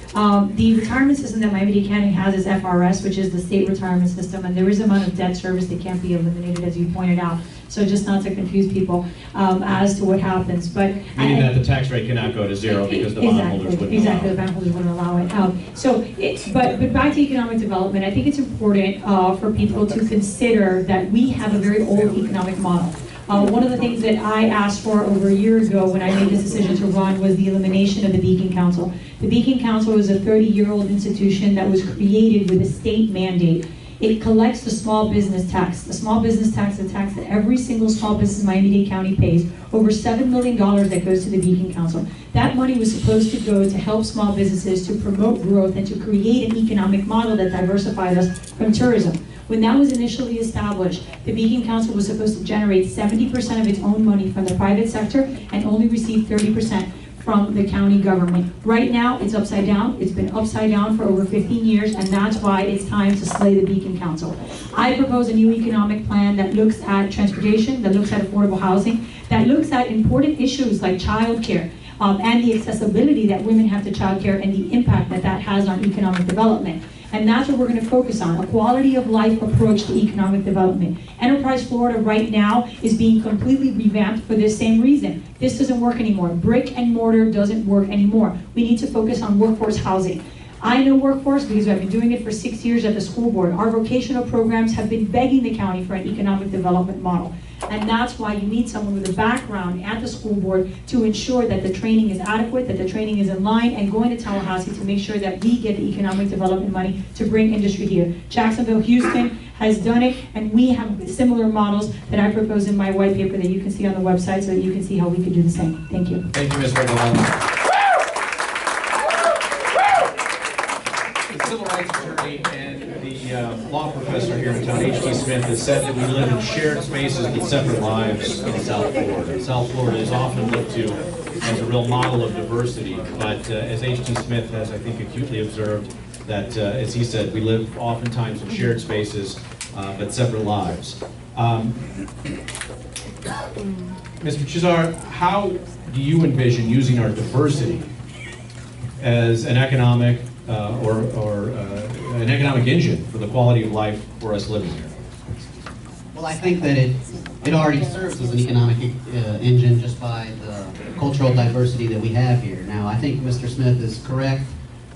The retirement system that Miami-Dade County has is FRS, which is the state retirement system, and there is an amount of debt service that can't be eliminated, as you pointed out. So just not to confuse people as to what happens. But meaning that the tax rate cannot go to zero because the bondholders wouldn't exactly, allow it. the bondholders wouldn't allow it. But back to economic development, I think it's important for people to consider that we have a very old economic model. One of the things that I asked for over a year ago when I made this decision to run was the elimination of the Beacon Council. The Beacon Council is a 30-year-old institution that was created with a state mandate. It collects the small business tax. The small business tax is a tax that every single small business in Miami-Dade County pays, over $7 million that goes to the Beacon Council. That money was supposed to go to help small businesses, to promote growth, and to create an economic model that diversified us from tourism. When that was initially established, the Beacon Council was supposed to generate 70% of its own money from the private sector and only receive 30% from the county government. Right now, it's upside down. It's been upside down for over 15 years, and that's why it's time to slay the Beacon Council. I propose a new economic plan that looks at transportation, that looks at affordable housing, that looks at important issues like childcare, and the accessibility that women have to childcare and the impact that that has on economic development. And that's what we're going to focus on, a quality of life approach to economic development. Enterprise Florida right now is being completely revamped for this same reason. This doesn't work anymore. Brick and mortar doesn't work anymore. We need to focus on workforce housing. I know workforce because I've been doing it for 6 years at the school board. Our vocational programs have been begging the county for an economic development model. And that's why you need someone with a background at the school board to ensure that the training is adequate, that the training is in line, and going to Tallahassee to make sure that we get the economic development money to bring industry here. Jacksonville, Houston has done it, and we have similar models that I propose in my white paper that you can see on the website so that you can see how we could do the same. Thank you. Thank you, Ms. Regalado. The civil rights attorney and the law professor here in town, H.T. Smith, has said that we live in shared spaces but separate lives in South Florida. South Florida is often looked to as a real model of diversity, but as H.T. Smith has, I think, acutely observed, that, as he said, we live oftentimes in shared spaces but separate lives. Mr. Cesar, how do you envision using our diversity as an economic an economic engine for the quality of life for us living here? Well, I think that it already serves as an economic engine just by the cultural diversity that we have here. Now, I think Mr. Smith is correct.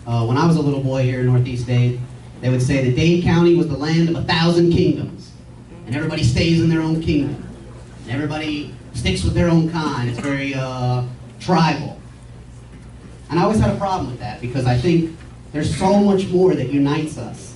When I was a little boy here in Northeast Dade, they would say that Dade County was the land of 1,000 kingdoms, and everybody stays in their own kingdom, and everybody sticks with their own kind. It's very tribal. And I always had a problem with that because I think there's so much more that unites us.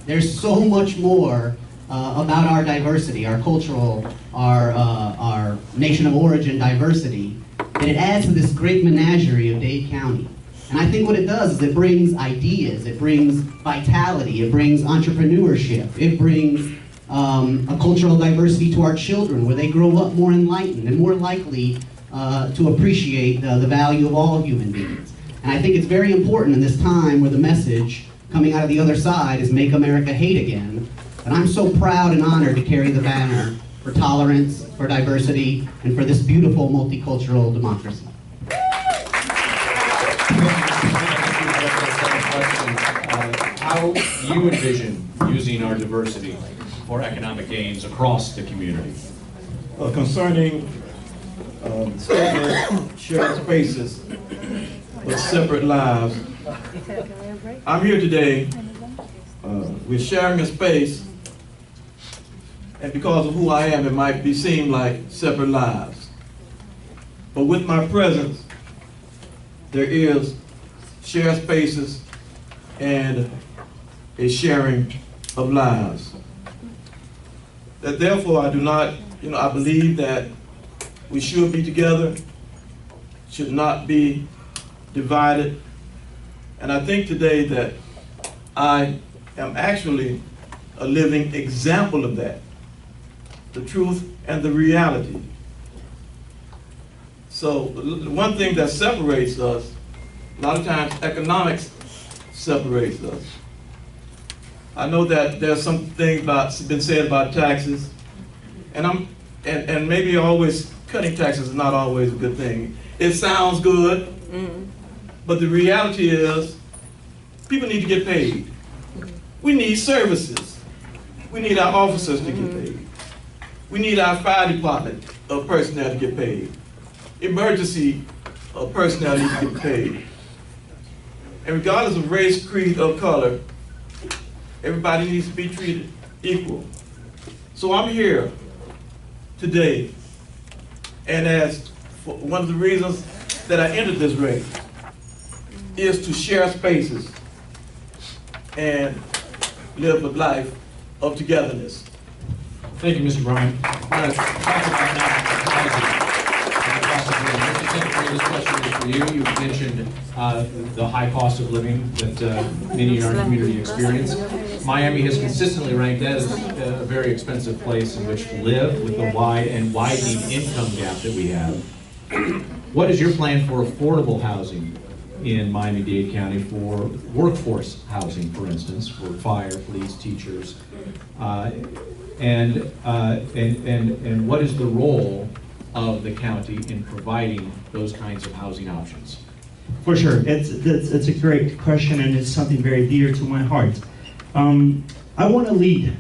There's so much more about our diversity, our cultural, our nation of origin diversity, that it adds to this great menagerie of Dade County. And I think what it does is it brings ideas, it brings vitality, it brings entrepreneurship, it brings a cultural diversity to our children where they grow up more enlightened and more likely to appreciate the value of all human beings. And I think it's very important in this time where the message coming out of the other side is make America hate again. And I'm so proud and honored to carry the banner for tolerance, for diversity, and for this beautiful multicultural democracy. How you envision using our diversity for economic gains across the community? Concerning the statement, shared spaces, but separate lives. I'm here today, we're sharing a space, and because of who I am, it might be seem like separate lives. But with my presence, there is shared spaces and a sharing of lives. That therefore I do not, I believe that we should be together, should not be divided. And I think today that I am actually a living example of that, the truth and the reality. So one thing that separates us, a lot of times economics separates us. I know that there's something been said about taxes, and maybe always cutting taxes is not always a good thing. It sounds good, but the reality is people need to get paid. We need services. We need our officers to get paid. We need our fire department personnel to get paid. Emergency personnel need to get paid. And regardless of race, creed, or color, everybody needs to be treated equal. So I'm here today, and as one of the reasons that I entered this race is to share spaces and live a life of togetherness. Thank you, Mr. Bryan. I want to talk about now Mr. Secretary, this question is for you. You've mentioned the high cost of living that many in our community experience. Miami has consistently ranked that as a very expensive place in which to live with the wide and widening income gap that we have. What is your plan for affordable housing in Miami-Dade County, for workforce housing, for instance, for fire, police, teachers? And what is the role of the county in providing those kinds of housing options? For sure, it's a great question, and it's something very dear to my heart. I want to lead.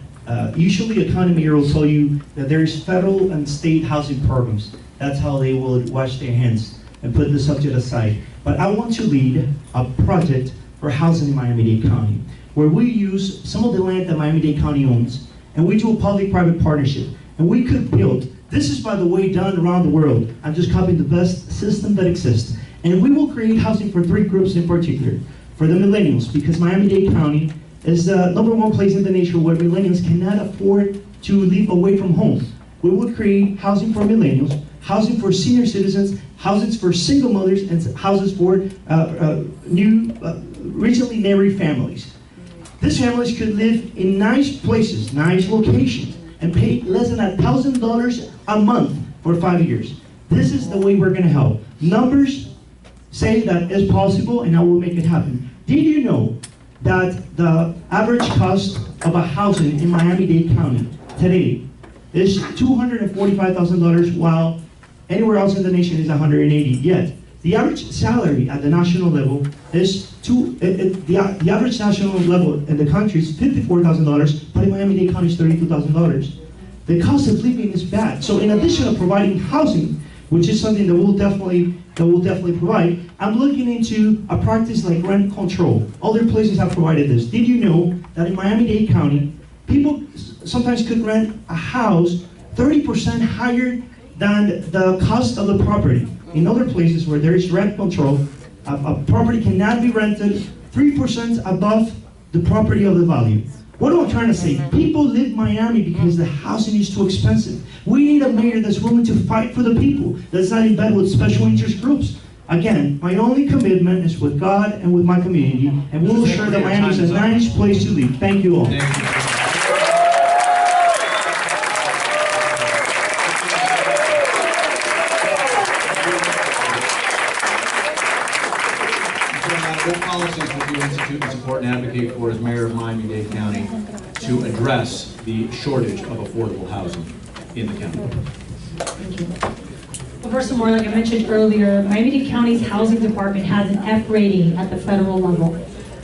Usually a county mayor will tell you that there is federal and state housing programs. That's how they will wash their hands and put the subject aside. But I want to lead a project for housing in Miami-Dade County, where we use some of the land that Miami-Dade County owns, and we do a public-private partnership. And we could build, this is by the way done around the world. I'm just copying the best system that exists. And we will create housing for three groups in particular. For the millennials, because Miami-Dade County is the #1 place in the nation where millennials cannot afford to live away from home. We will create housing for millennials, housing for senior citizens, houses for single mothers, and houses for recently married families. These families could live in nice places, nice locations, and pay less than $1,000 a month for 5 years. This is the way we're going to help. Numbers say that it's possible, and I will make it happen. Did you know that the average cost of a housing in Miami-Dade County today is $245,000, while anywhere else in the nation is $180,000? Yet the average salary at the national level is the average national level in the country is $54,000, but in Miami-Dade County is $32,000. The cost of living is bad. So in addition to providing housing, which is something that we'll definitely provide, I'm looking into a practice like rent control. Other places have provided this. Did you know that in Miami-Dade County, people sometimes could rent a house 30% higher than the cost of the property? In other places where there is rent control, a property cannot be rented 3% above the property of the value. What am I trying to say? People leave Miami because the housing is too expensive. We need a mayor that's willing to fight for the people, that's not in bed with special interest groups. Again, my only commitment is with God and with my community, and we'll ensure that Miami is a nice place to live. Thank you all. Thank you. institute and support and advocate for as mayor of Miami-Dade County to address the shortage of affordable housing in the county? Thank you. Well, first of all, like I mentioned earlier, Miami-Dade County's housing department has an F rating at the federal level.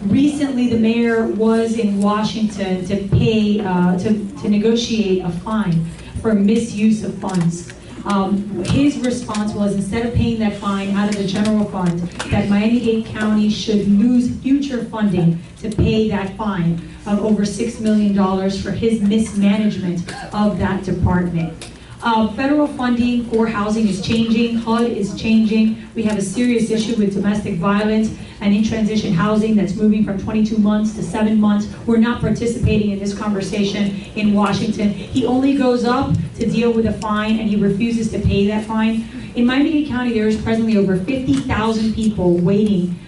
Recently, the mayor was in Washington to pay, to negotiate a fine for misuse of funds. His response was, instead of paying that fine out of the general fund, that Miami-Dade County should lose future funding to pay that fine of over $6 million for his mismanagement of that department. Federal funding for housing is changing, HUD is changing. We have a serious issue with domestic violence and in-transition housing that's moving from 22 months to 7 months. We're not participating in this conversation in Washington. He only goes up to deal with a fine and he refuses to pay that fine. In Miami-Dade County, there is presently over 50,000 people waiting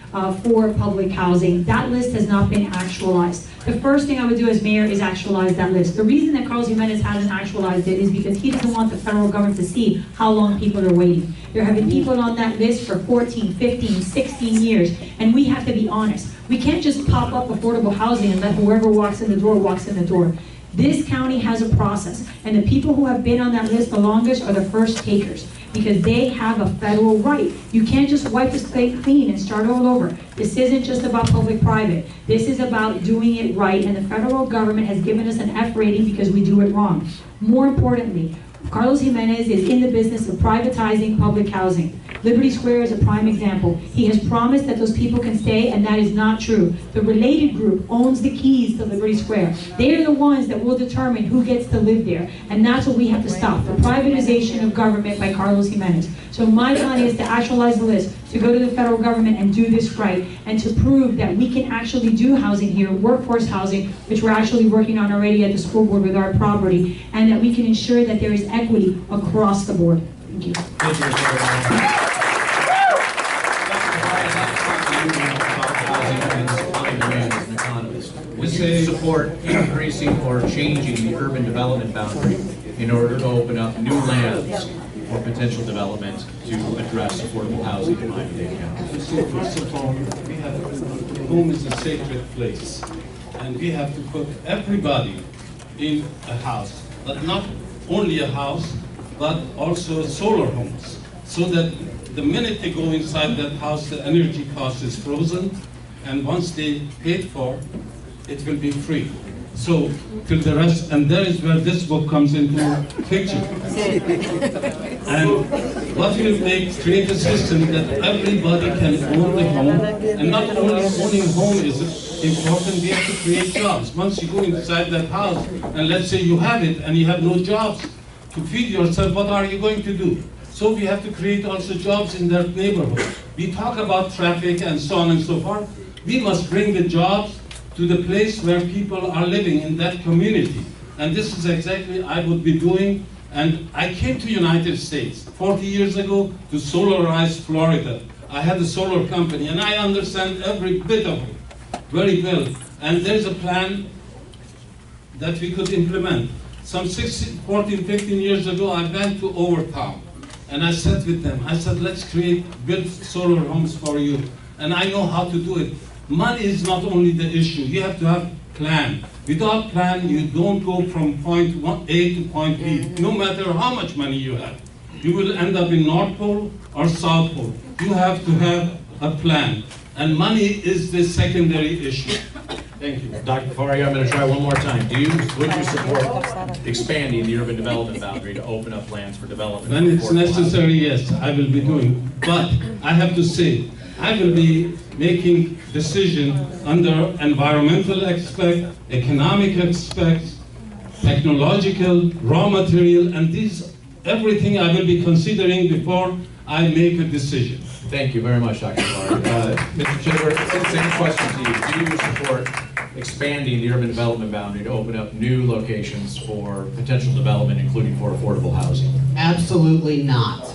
for public housing. That list has not been actualized. The first thing I would do as mayor is actualize that list. The reason that Carlos Jimenez hasn't actualized it is because he doesn't want the federal government to see how long people are waiting. There have been people on that list for 14, 15, 16 years, and we have to be honest. We can't just pop up affordable housing and let whoever walks in the door walks in the door. This county has a process, and the people who have been on that list the longest are the first takers, because they have a federal right. You can't just wipe the slate clean and start all over. This isn't just about public-private. This is about doing it right, and the federal government has given us an F rating because we do it wrong. More importantly, Carlos Jimenez is in the business of privatizing public housing. Liberty Square is a prime example. He has promised that those people can stay, and that is not true. The related group owns the keys to Liberty Square. They are the ones that will determine who gets to live there, and that's what we have to stop, the privatization of government by Carlos Jimenez. So my plan is to actualize the list, to go to the federal government and do this right, and to prove that we can actually do housing here, workforce housing, which we're actually working on already at the school board with our property, and that we can ensure that there is equity across the board. Thank you. Thank you, Mr. Would you support increasing or changing the urban development boundary in order to open up new lands for potential development to address affordable housing in Miami-Dade County? So first of all, we have home is a sacred place, and we have to put everybody in a house, but not only a house, but also solar homes, so that the minute they go inside that house, the energy cost is frozen, and once they paid for, it will be free. So, till the rest, and that is where this book comes into picture. And what will create a system that everybody can own the home, and not only owning home is important, we have to create jobs. Once you go inside that house, and let's say you have it, and you have no jobs to feed yourself, what are you going to do? So we have to create also jobs in that neighborhood. We talk about traffic and so on and so forth. We must bring the jobs to the place where people are living in that community. And this is exactly I would be doing. And I came to United States 40 years ago to solarize Florida. I had a solar company, and I understand every bit of it very well. And there's a plan that we could implement. Some 14, 15 years ago, I went to Overtown, and I sat with them. I said, let's build solar homes for you. And I know how to do it. Money is not only the issue. You have to have plan. Without plan, you don't go from point A to point B. No matter how much money you have, you will end up in North Pole or South Pole. You have to have a plan. And money is the secondary issue. Thank you. Dr. Fari, I'm going to try one more time. Would you support expanding the urban development boundary to open up lands for development? When it's necessary, yes, I will be doing. But I have to say, I will be making decision under environmental aspect, economic aspect, technological, raw material, and everything I will be considering before I make a decision. Thank you very much, Dr. Fari. Mr. Chidler, same question to you. Do you support expanding the urban development boundary to open up new locations for potential development, including for affordable housing? Absolutely not.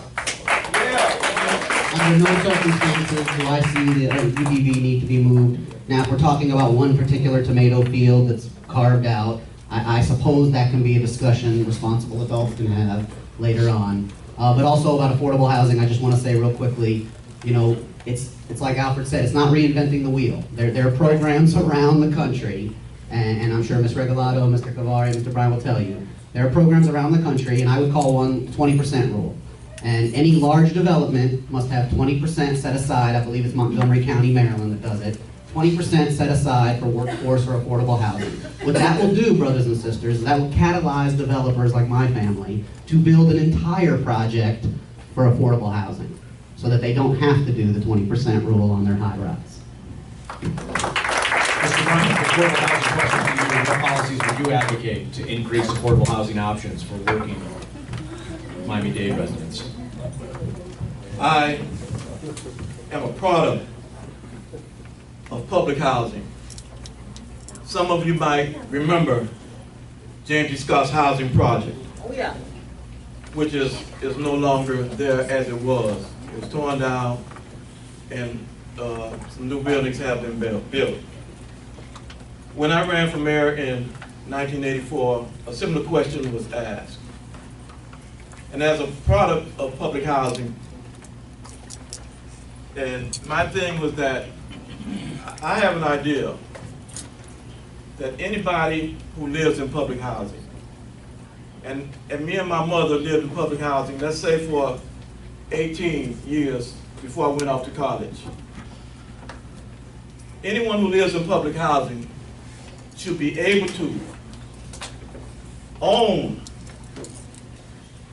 Under no circumstances do I see the UDV need to be moved. Now, if we're talking about one particular tomato field that's carved out, I suppose that can be a discussion responsible adults can have later on. But also about affordable housing, I just want to say real quickly, you know, it's like Alfred said, it's not reinventing the wheel. There are programs around the country, and I'm sure Ms. Regalado, Mr. Cavari, Mr. Bryan will tell you, there are programs around the country, and I would call one 20% rule. And any large development must have 20% set aside. I believe it's Montgomery County, Maryland that does it. 20% set aside for workforce or affordable housing. What that will do, brothers and sisters, is that will catalyze developers like my family to build an entire project for affordable housing so that they don't have to do the 20% rule on their high rise. Mr. Bryan, affordable housing question to you. What policies would you advocate to increase affordable housing options for working Miami-Dade residents? I am a product of public housing. Some of you might remember James E. Scott's housing project, which is no longer there as it was. It was torn down and some new buildings have been built. When I ran for mayor in 1984, a similar question was asked. And as a product of public housing, and my thing was that I have an idea that anybody who lives in public housing, and me and my mother lived in public housing, let's say for 18 years before I went off to college. Anyone who lives in public housing should be able to own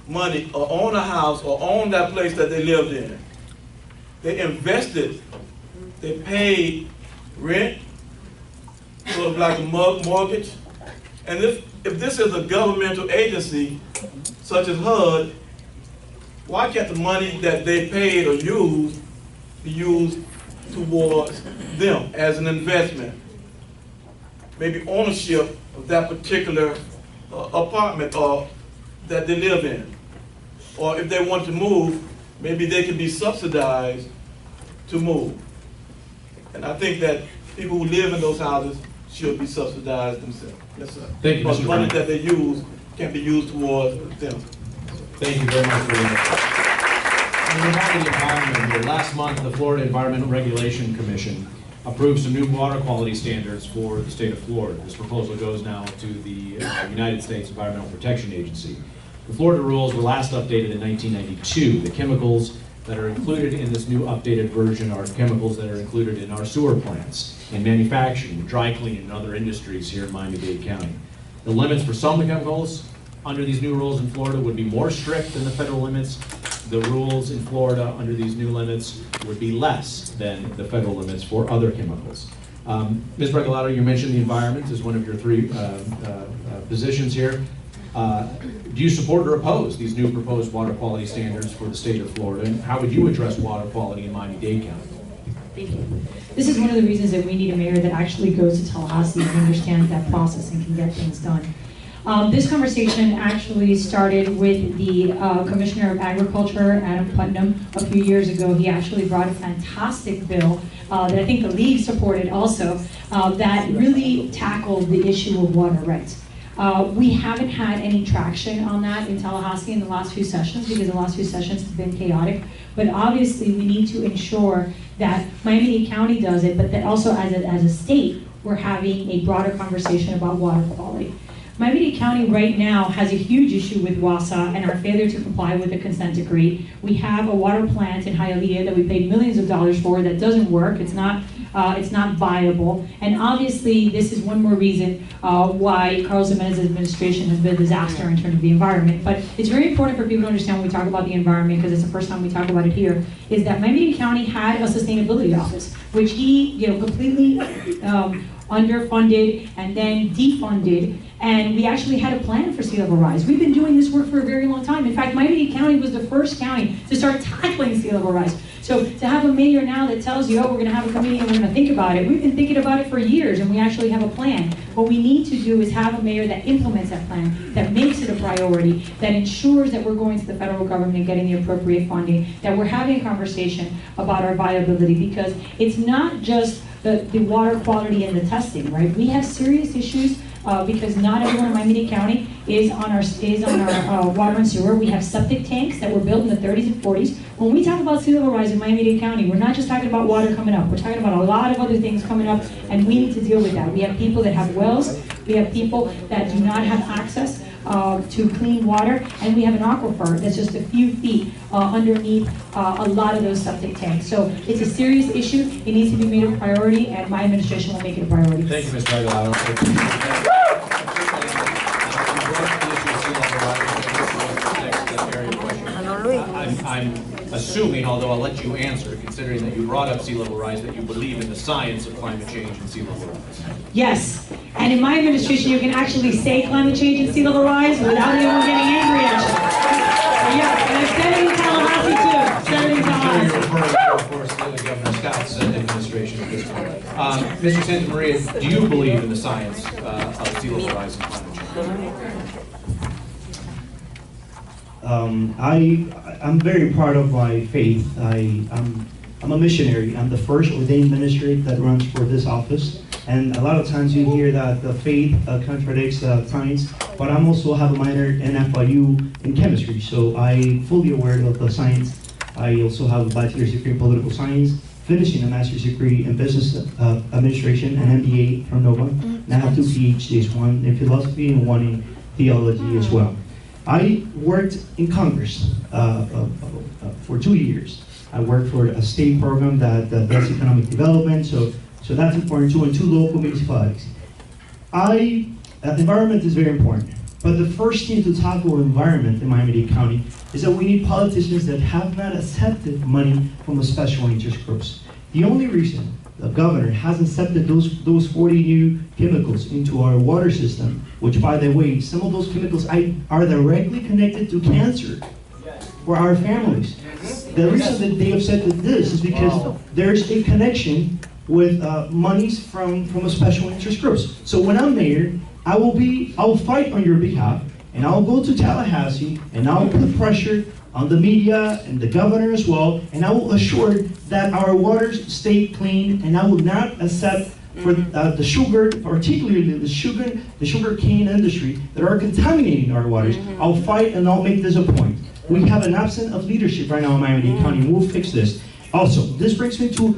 money or own a house or own that place that they lived in. They invested, they paid rent, sort of like a mortgage. And if this is a governmental agency, such as HUD, why can't the money that they paid or used be used towards them as an investment? Maybe ownership of that particular apartment or that they live in. Or if they want to move, maybe they can be subsidized to move. And I think that people who live in those houses should be subsidized themselves. Yes, sir. Thank you, because Mr. the money Brown. that they use can be used towards them. Thank you very much for that. In regard to the environment, here, last month the Florida Environmental Regulation Commission approved some new water quality standards for the state of Florida. This proposal goes now to the United States Environmental Protection Agency. The Florida rules were last updated in 1992. The chemicals that are included in this new updated version are chemicals that are included in our sewer plants, in manufacturing, dry cleaning, and other industries here in Miami-Dade County. The limits for some chemicals under these new rules in Florida would be more strict than the federal limits. The rules in Florida under these new limits would be less than the federal limits for other chemicals. Ms. Regalado, you mentioned the environment as one of your three positions here. Do you support or oppose these new proposed water quality standards for the state of Florida? And how would you address water quality in Miami-Dade County? Thank you. This is one of the reasons that we need a mayor that actually goes to Tallahassee and understands that process and can get things done. This conversation actually started with the Commissioner of Agriculture, Adam Putnam, a few years ago. He actually brought a fantastic bill that I think the league supported also that really tackled the issue of water rights. We haven't had any traction on that in Tallahassee in the last few sessions because the last few sessions have been chaotic. But obviously we need to ensure that Miami-Dade County does it, but that also as a state, we're having a broader conversation about water quality. Miami-Dade County right now has a huge issue with WASA and our failure to comply with the consent decree. We have a water plant in Hialeah that we paid millions of dollars for that doesn't work. It's not viable. And obviously, this is one more reason why Carlos Jimenez's administration has been a disaster in terms of the environment. But it's very important for people to understand when we talk about the environment, because it's the first time we talk about it here, is that Miami-Dade County had a sustainability office, which he completely underfunded and then defunded. And we actually had a plan for sea level rise. We've been doing this work for a very long time. In fact, Miami-Dade County was the first county to start tackling sea level rise. So to have a mayor now that tells you, oh, we're gonna have a committee and we're gonna think about it, we've been thinking about it for years and we actually have a plan. What we need to do is have a mayor that implements that plan, that makes it a priority, that ensures that we're going to the federal government and getting the appropriate funding, that we're having a conversation about our viability, because it's not just the water quality and the testing, right? We have serious issues because not everyone in Miami-Dade County is on our water and sewer. We have septic tanks that were built in the 30s and 40s. When we talk about sea level rise in Miami-Dade County, we're not just talking about water coming up. We're talking about a lot of other things coming up, and we need to deal with that. We have people that have wells. We have people that do not have access to clean water, and we have an aquifer that's just a few feet underneath a lot of those septic tanks. So it's a serious issue. It needs to be made a priority, and my administration will make it a priority. Thank you, Ms. Regalado. I'm assuming, although I'll let you answer, considering that you brought up sea level rise, that you believe in the science of climate change and sea level rise. Yes, and in my administration, you can actually say climate change and sea level rise without anyone getting angry at you. So yeah, and I've said it in Tallahassee too. Said it in Tallahassee. You're referring to, of course, Governor Scott's administration at this point. Mr. Santa Maria, do you believe in the science of sea level rise and climate change? I'm very proud of my faith. I'm a missionary. I'm the first ordained minister that runs for this office. And a lot of times you hear that the faith contradicts science, but I also have a minor in FIU in chemistry, so I'm fully aware of the science. I also have a bachelor's degree in political science, finishing a master's degree in business administration, an MBA from Nova, and I have 2 PhDs, one in philosophy and one in theology as well. I worked in Congress for 2 years. I worked for a state program that does economic development, so that's important too, and 2 local municipalities. Environment is very important, but the first thing to tackle environment in Miami-Dade County is that we need politicians that have not accepted money from the special interest groups. The only reason the governor has accepted those 40 new chemicals into our water system, which, by the way, some of those chemicals are directly connected to cancer for our families. The reason that they accepted this is because there's a connection with monies from a special interest groups. So when I'm mayor, I will fight on your behalf, and I'll go to Tallahassee, and I'll put pressure on the media and the governor as well, and I will assure that our waters stay clean, and I will not accept for the sugar, particularly the sugar cane industry that are contaminating our waters. I'll fight and I'll make this a point. We have an absence of leadership right now in Miami-Dade County, and we'll fix this. Also, this brings me to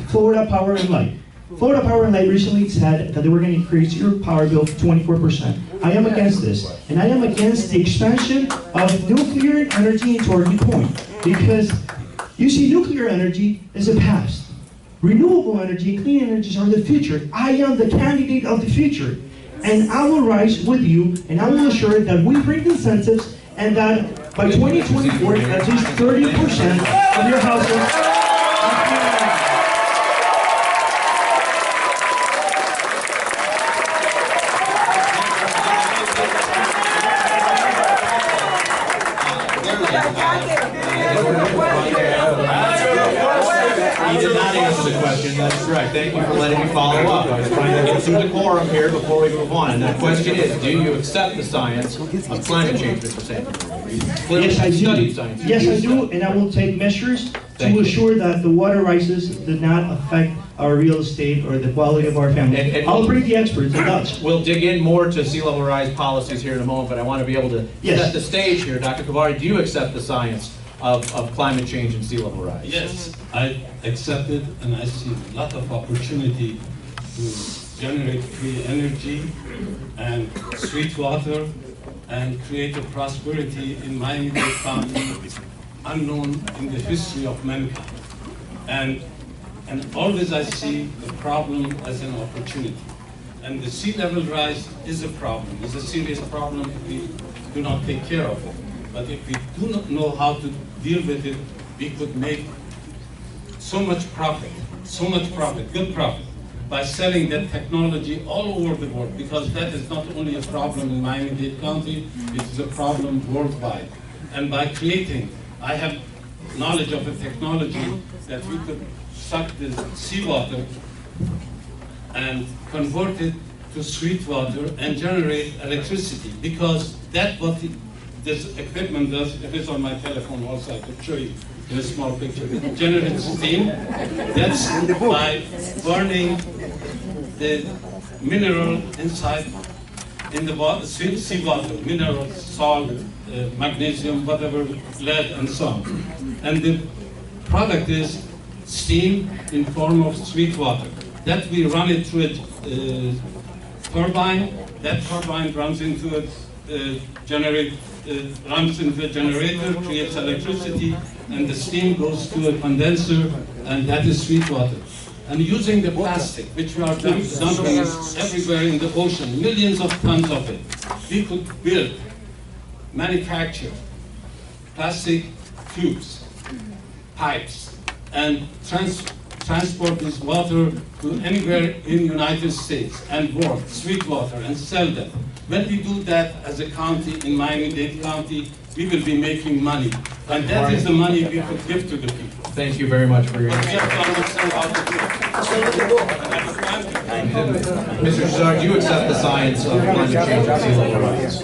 Florida Power and Light. Florida Power and Light recently said that they were going to increase your power bill 24%. I am against this, and I am against the expansion of nuclear energy into our point, because you see, nuclear energy is a past. Renewable energy, clean energies are the future. I am the candidate of the future, and I will rise with you, and I will assure that we bring incentives, and that by 2024, at least 30% of your households. He did not answer the question, that's correct. Thank you for letting me follow up. I was trying to get some decorum here before we move on. And that question is, do you accept the science of climate change, Mr. Sanders? Yes, I do. Science. Yes, I do, and I will take measures to assure that the water rises do not affect our real estate or the quality of our family. And I'll bring the experts, it does. We'll dig in more to sea level rise policies here in a moment, but I want to be able to set the stage here. Dr. Kavari, do you accept the science of climate change and sea level rise? Yes, I accept it, and I see a lot of opportunity to generate free energy and sweet water and create a prosperity in Miami-Dade County unknown in the history of mankind. And always I see the problem as an opportunity. And the sea level rise is a problem. It's a serious problem if we do not take care of it. But if we do not know how to deal with it, we could make so much profit, good profit, by selling that technology all over the world, because that is not only a problem in Miami-Dade County, it is a problem worldwide. And by creating, I have knowledge of a technology that we could suck the seawater and convert it to sweet water and generate electricity, because that's what this equipment does. If it's on my telephone also, I could show you in a small picture. It generates steam. That's by burning the mineral inside in the water, seawater, minerals, salt, magnesium, whatever, lead, and so on. And the product is steam in form of sweet water. That we run it through a turbine. That turbine runs into a runs into a generator, creates electricity, and the steam goes to a condenser, and that is sweet water. And using the plastic, which we are dumping everywhere in the ocean, millions of tons of it, we could build, manufacture plastic tubes, pipes, and transport this water to anywhere in the United States and work sweet water and sell them. When we do that as a county in Miami-Dade County, we will be making money. And that is the money we could give to the people. Thank you very much for your But we answer. have to understand how to do it. Mr. Shazar, do you accept the science of climate change and sea level rise?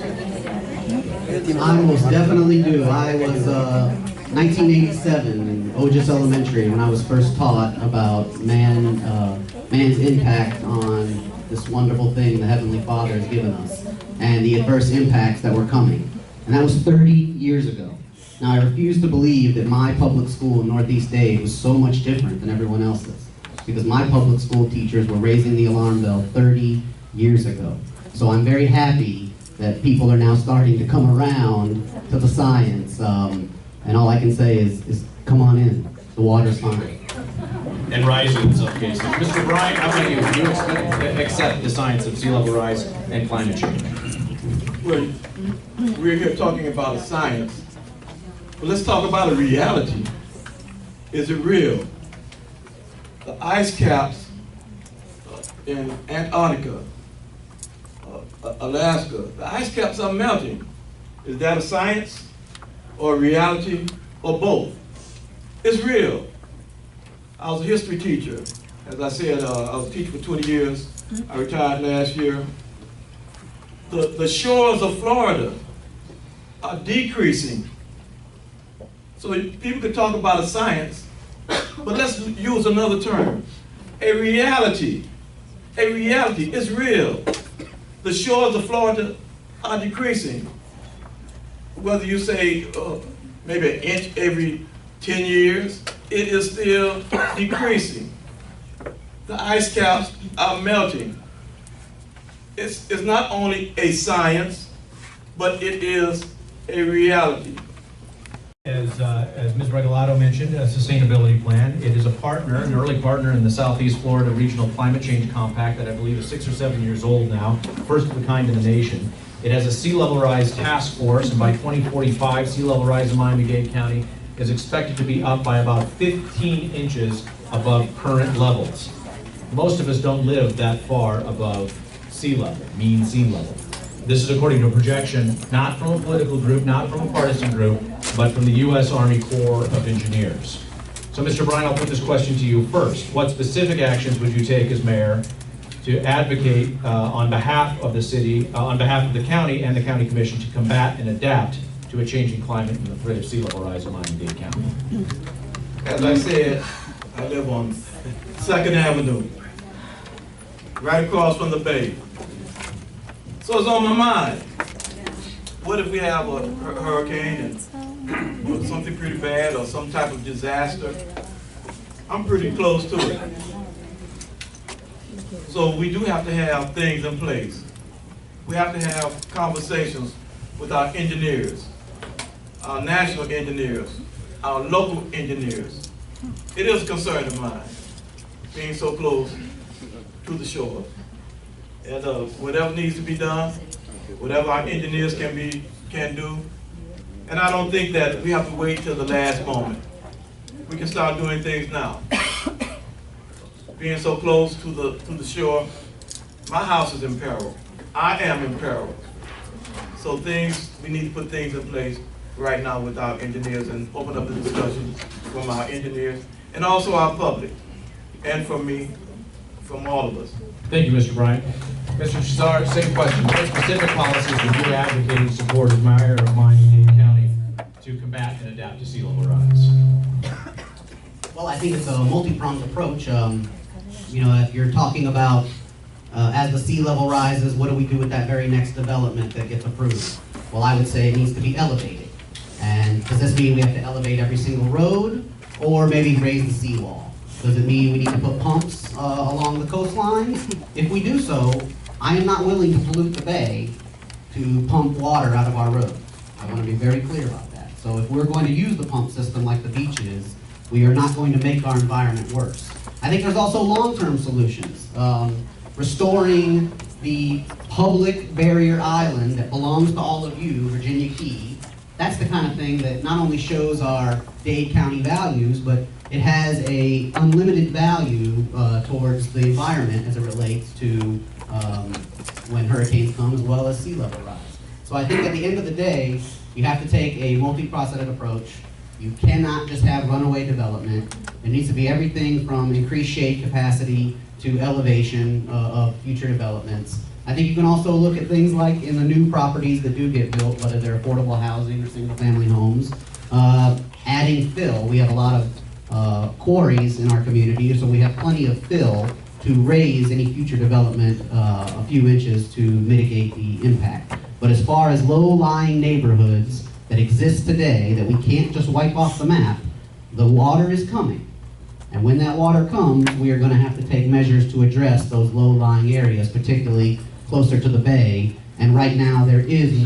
I most definitely do. I was 1987 in Otis Elementary when I was first taught about man's impact on this wonderful thing the Heavenly Father has given us and the adverse impacts that were coming. And that was 30 years ago. Now, I refuse to believe that my public school in Northeast Dade was so much different than everyone else's, because my public school teachers were raising the alarm bell 30 years ago. So I'm very happy that people are now starting to come around to the science. And all I can say is come on in. The water's fine. And rising in some cases. Mr. Bryant, how about you? Do you accept the science of sea level rise and climate change? Well, we're here talking about a science, but let's talk about a reality. Is it real? The ice caps in Antarctica, Alaska, the ice caps are melting. Is that a science or a reality or both? It's real. I was a history teacher. As I said, I was a teacher for 20 years. I retired last year. The shores of Florida are decreasing. So people could talk about a science, but let's use another term. A reality. A reality is real. The shores of Florida are decreasing. Whether you say maybe an inch every 10 years, it is still decreasing. The ice caps are melting. It's not only a science, but it is a reality. As Ms. Regalado mentioned, a sustainability plan. It is a partner, an early partner in the Southeast Florida Regional Climate Change Compact that I believe is 6 or 7 years old now, first of a kind in the nation. It has a sea level rise task force, and by 2045, sea level rise in Miami-Dade County is expected to be up by about 15 inches above current levels. Most of us don't live that far above sea level, mean sea level. This is according to a projection, not from a political group, not from a partisan group, but from the U.S. Army Corps of Engineers. So, Mr. Bryan, I'll put this question to you first. What specific actions would you take as mayor to advocate on behalf of the city, on behalf of the county and the county commission to combat and adapt to a changing climate and the threat of sea level rise in Miami-Dade County? As I said, I live on 2nd Avenue, right across from the bay. So it's on my mind. What if we have a hurricane or something pretty bad or some type of disaster? I'm pretty close to it. So we do have to have things in place. We have to have conversations with our engineers, our national engineers, our local engineers. It is a concern of mine, being so close to the shore. And whatever needs to be done, whatever our engineers can do. And I don't think that we have to wait till the last moment. We can start doing things now. Being so close to the shore, my house is in peril. I am in peril. So we need to put things in place right now with our engineers and open up the discussion from our engineers and also our public, and from me, from all of us. Thank you, Mr. Bryant. Mr. Shazar, same question. What specific policies would you advocate in support of Mayor of Miami-Dade County to combat and adapt to sea level rise? Well, I think it's a multi-pronged approach. You know, if you're talking about As the sea level rises, what do we do with that very next development that gets approved? Well, I would say it needs to be elevated. And does this mean we have to elevate every single road, or maybe raise the seawall? Does it mean we need to put pumps along the coastline? If we do so, I am not willing to pollute the bay to pump water out of our road. I want to be very clear about that. So if we're going to use the pump system like the beach is, we are not going to make our environment worse. I think there's also long-term solutions. Restoring the public barrier island that belongs to all of you, Virginia Key, that's the kind of thing that not only shows our Dade County values, but it has a unlimited value towards the environment as it relates to when hurricanes come, as well as sea level rise. So I think at the end of the day, you have to take a multifaceted approach. You cannot just have runaway development. It needs to be everything from increased shade capacity to elevation of future developments. I think you can also look at things like in the new properties that do get built, whether they're affordable housing or single family homes, adding fill. We have a lot of quarries in our community, so we have plenty of fill to raise any future development a few inches to mitigate the impact. But as far as low-lying neighborhoods that exist today that we can't just wipe off the map, the water is coming. And when that water comes, we are going to have to take measures to address those low-lying areas, particularly closer to the bay. And right now, there is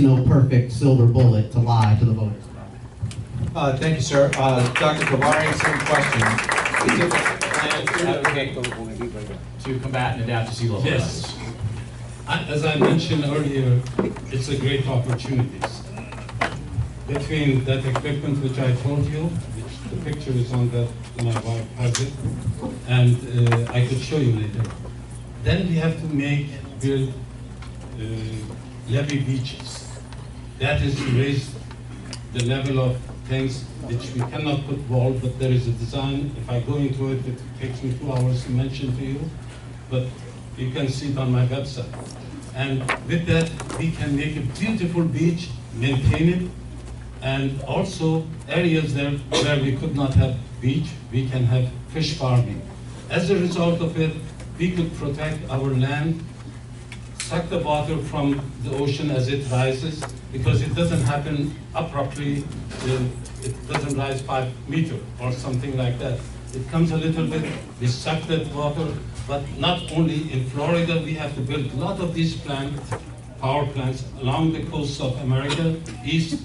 no perfect silver bullet to lie to the voters about. Thank you, sir. Dr. Kavari, same question. Is it plan to advocate to combat and adapt to sea level Yes. rise? As I mentioned earlier, it's a great opportunity. Between that equipment which I told you, which the picture is on that, my wife has it, and I could show you later. Then we have to build levee beaches. That is to raise the level of things which we cannot put wall, but there is a design. If I go into it, it takes me 2 hours to mention to you, but you can see it on my website. And with that, we can make a beautiful beach, maintain it, and also areas there where we could not have beach, we can have fish farming. As a result of it, we could protect our land, suck the water from the ocean as it rises, because it doesn't happen abruptly, it doesn't rise 5 meters or something like that. It comes a little bit, we suck that water, but not only in Florida, we have to build a lot of these power plants along the coast of America, east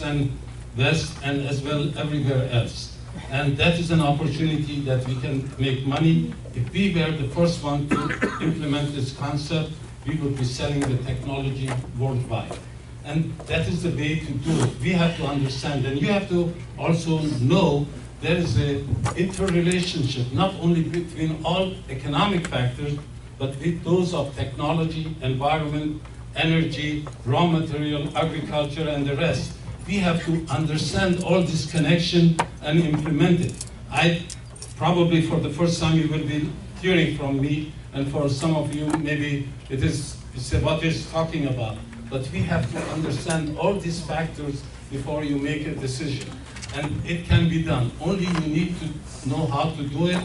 and west, and as well everywhere else. And that is an opportunity that we can make money. If we were the first one to implement this concept, we would be selling the technology worldwide. And that is the way to do it. We have to understand, and you have to also know there is an interrelationship, not only between all economic factors, but with those of technology, environment, energy, raw material, agriculture, and the rest. We have to understand all this connection and implement it. Probably for the first time you will be hearing from me, and for some of you maybe it's what it's talking about. But we have to understand all these factors before you make a decision. And it can be done. Only you need to know how to do it.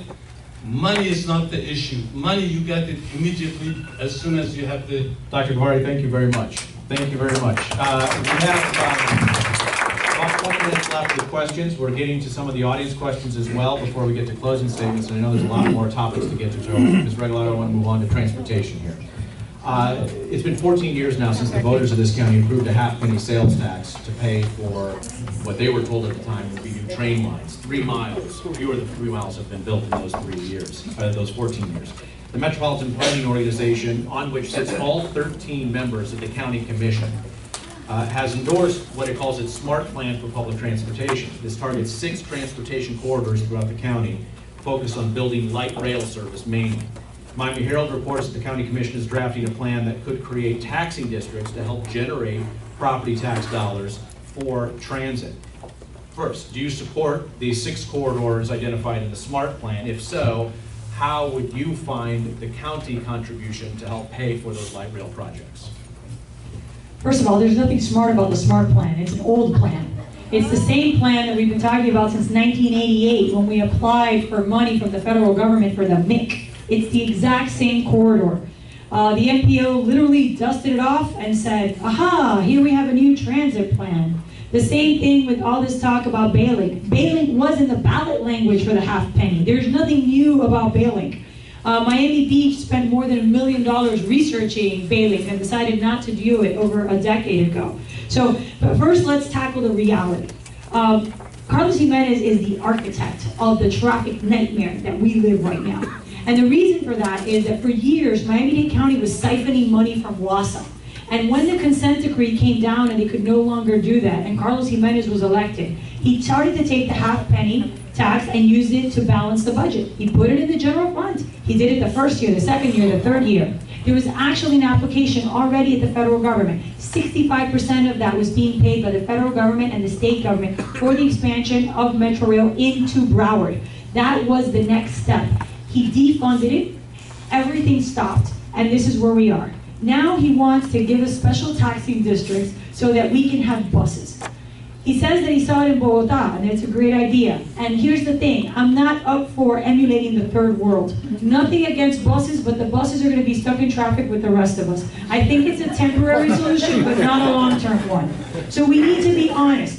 Money is not the issue. Money, you get it immediately as soon as you have the... Dr. Kavari, thank you very much. Thank you very much. We have about 20 minutes left with questions. We're getting to some of the audience questions as well before we get to closing statements. And I know there's a lot more topics to get to, Joe. Ms. Regalado, I want to move on to transportation here. It's been 14 years now since the voters of this county approved a half-penny sales tax to pay for what they were told at the time would be new train lines. 3 miles, fewer than 3 miles have been built in those 14 years. The Metropolitan Planning Organization, on which sits all 13 members of the county commission, has endorsed what it calls its SMART plan for public transportation. This targets 6 transportation corridors throughout the county, focused on building light rail service mainly. Miami Herald reports that the County Commission is drafting a plan that could create taxing districts to help generate property tax dollars for transit. First, do you support these 6 corridors identified in the SMART plan? If so, how would you find the county contribution to help pay for those light rail projects? First of all, there's nothing smart about the SMART plan. It's an old plan. It's the same plan that we've been talking about since 1988 when we applied for money from the federal government for the MIC. It's the exact same corridor. The NPO literally dusted it off and said, aha, here we have a new transit plan. The same thing with all this talk about Baylink. Baylink was in the ballot language for the half penny. There's nothing new about Baylink. Miami Beach spent more than $1 million researching Baylink and decided not to do it over a decade ago. So, but first let's tackle the reality. Carlos Jimenez is the architect of the traffic nightmare that we live right now. And the reason for that is that for years, Miami-Dade County was siphoning money from WASA. And when the consent decree came down and they could no longer do that, and Carlos Jimenez was elected, he started to take the half penny tax and used it to balance the budget. He put it in the general fund. He did it the first year, the second year, the third year. There was actually an application already at the federal government. 65% of that was being paid by the federal government and the state government for the expansion of Metro Rail into Broward. That was the next step. He defunded it, everything stopped, and this is where we are. Now he wants to give us special taxing districts so that we can have buses. He says that he saw it in Bogota, and it's a great idea. And here's the thing, I'm not up for emulating the third world. Nothing against buses, but the buses are going to be stuck in traffic with the rest of us. I think it's a temporary solution, but not a long-term one. So we need to be honest.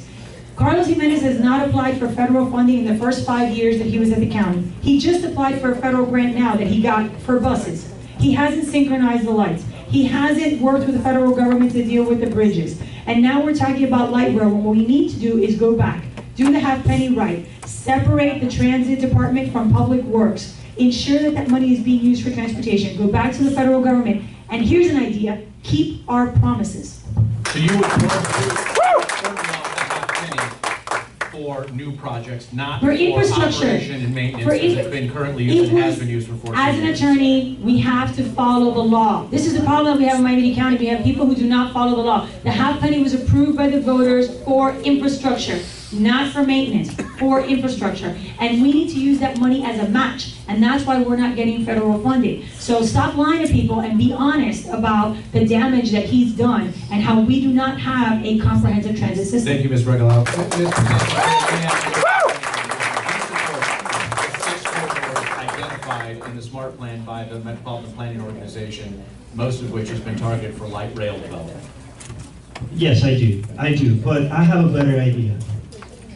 Carlos Jimenez has not applied for federal funding in the first 5 years that he was at the county. He just applied for a federal grant now that he got for buses. He hasn't synchronized the lights. He hasn't worked with the federal government to deal with the bridges. And now we're talking about light rail, when what we need to do is go back, do the half penny right, separate the transit department from public works, ensure that that money is being used for transportation, go back to the federal government, and here's an idea, keep our promises. So you would for new projects, not for infrastructure, operation and maintenance as it's been currently used and has been used for 14 years. As an attorney, we have to follow the law. This is the problem that we have in Miami-Dade County. We have people who do not follow the law. The half penny was approved by the voters for infrastructure, not for maintenance, for infrastructure. And we need to use that money as a match. And that's why we're not getting federal funding. So stop lying to people and be honest about the damage that he's done and how we do not have a comprehensive transit system. Thank you, Ms. Regalado. Identified in the SMART plan by the Metropolitan Planning Organization, most of which has been targeted for light rail development. Yes, I do, but I have a better idea.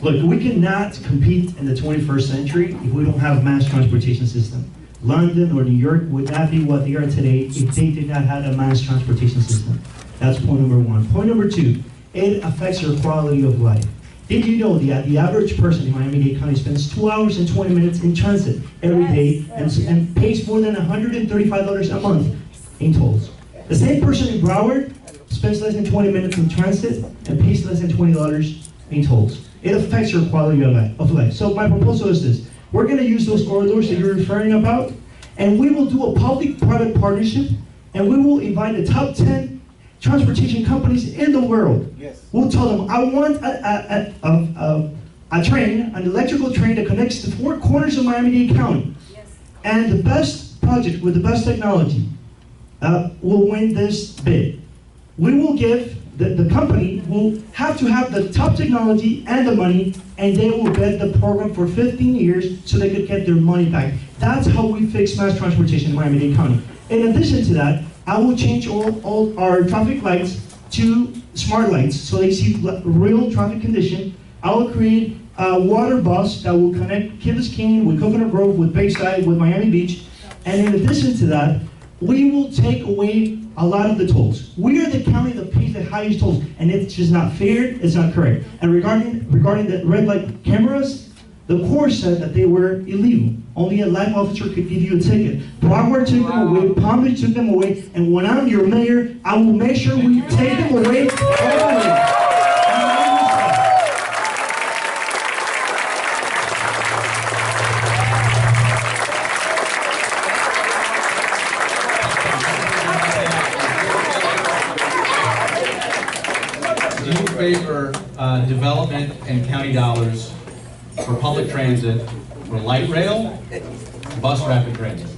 Look, we cannot compete in the 21st century if we don't have a mass transportation system. London or New York would not be what they are today if they did not have a mass transportation system. That's point number one. Point number two, it affects your quality of life. Did you know that the average person in Miami-Dade County spends 2 hours and 20 minutes in transit every day and pays more than $135 a month in tolls? The same person in Broward spends less than 20 minutes in transit and pays less than $20 in tolls. It affects your quality of life. So my proposal is this. We're going to use those corridors that you're referring about, and we will do a public-private partnership, and we will invite the top 10 transportation companies in the world. Yes. We'll tell them, I want a train, an electrical train that connects the 4 corners of Miami-Dade County. Yes. And the best project with the best technology will win this bid. We will give, the company will have to have the top technology and the money, and they will get the program for 15 years so they could get their money back. That's how we fix mass transportation in Miami-Dade County. In addition to that, I will change all our traffic lights to smart lights so they see real traffic condition. I will create a water bus that will connect Key Biscayne with Coconut Grove, with Bayside, with Miami Beach. And in addition to that, we will take away a lot of the tolls. We are the county that pays the highest tolls, and it's just not fair, it's not correct. And regarding the red light cameras, the court said that they were illegal. Only a life officer could give you a ticket. Broward took them away, Palm Beach took them away, and when I'm your mayor, I will make sure we take them away all the way. Do you favor development and county dollars for public transit, for light rail, bus rapid transit?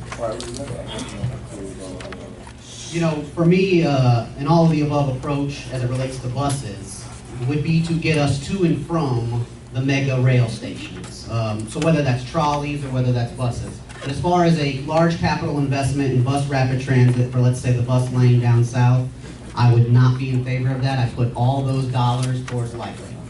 You know, for me, an all of the above approach as it relates to buses would be to get us to and from the mega rail stations. So whether that's trolleys or whether that's buses. But as far as a large capital investment in bus rapid transit for, let's say, the bus lane down south, I would not be in favor of that. I put all those dollars towards light rail.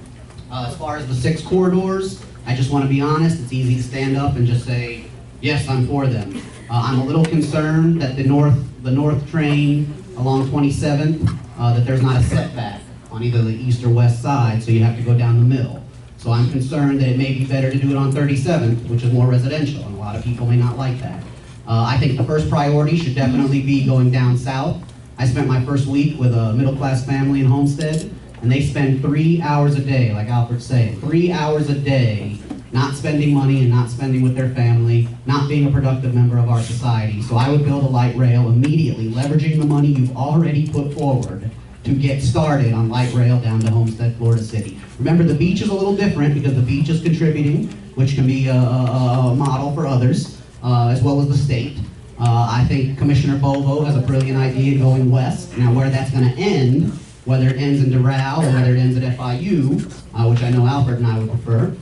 As far as the 6 corridors, I just want to be honest. It's easy to stand up and just say, yes, I'm for them. I'm a little concerned that the north train along 27th, that there's not a setback on either the east or west side, so you have to go down the middle. So I'm concerned that it may be better to do it on 37th, which is more residential, and a lot of people may not like that. I think the first priority should definitely be going down south. I spent my first week with a middle-class family in Homestead, and they spend 3 hours a day, like Alfred's saying, 3 hours a day, not spending money and not spending with their family, not being a productive member of our society. So I would build a light rail immediately, leveraging the money you've already put forward to get started on light rail down to Homestead, Florida City. Remember, the beach is a little different because the beach is contributing, which can be a model for others, as well as the state. I think Commissioner Bovo has a brilliant idea going west. Now, where that's going to end, whether it ends in Doral or whether it ends at FIU, which I know Alfred and I would prefer,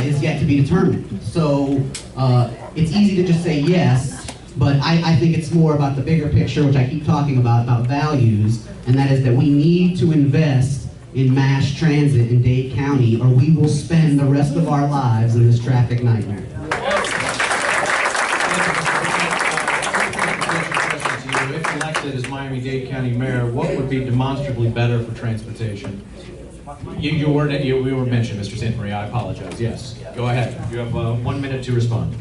is yet to be determined. So it's easy to just say yes, but I think it's more about the bigger picture, which I keep talking about values, and that is that we need to invest in mass transit in Dade County, or we will spend the rest of our lives in this traffic nightmare. If elected as Miami-Dade County Mayor, what would be demonstrably better for transportation? We were mentioned, Mr. Santamaria. I apologize. Yes, go ahead. You have 1 minute to respond.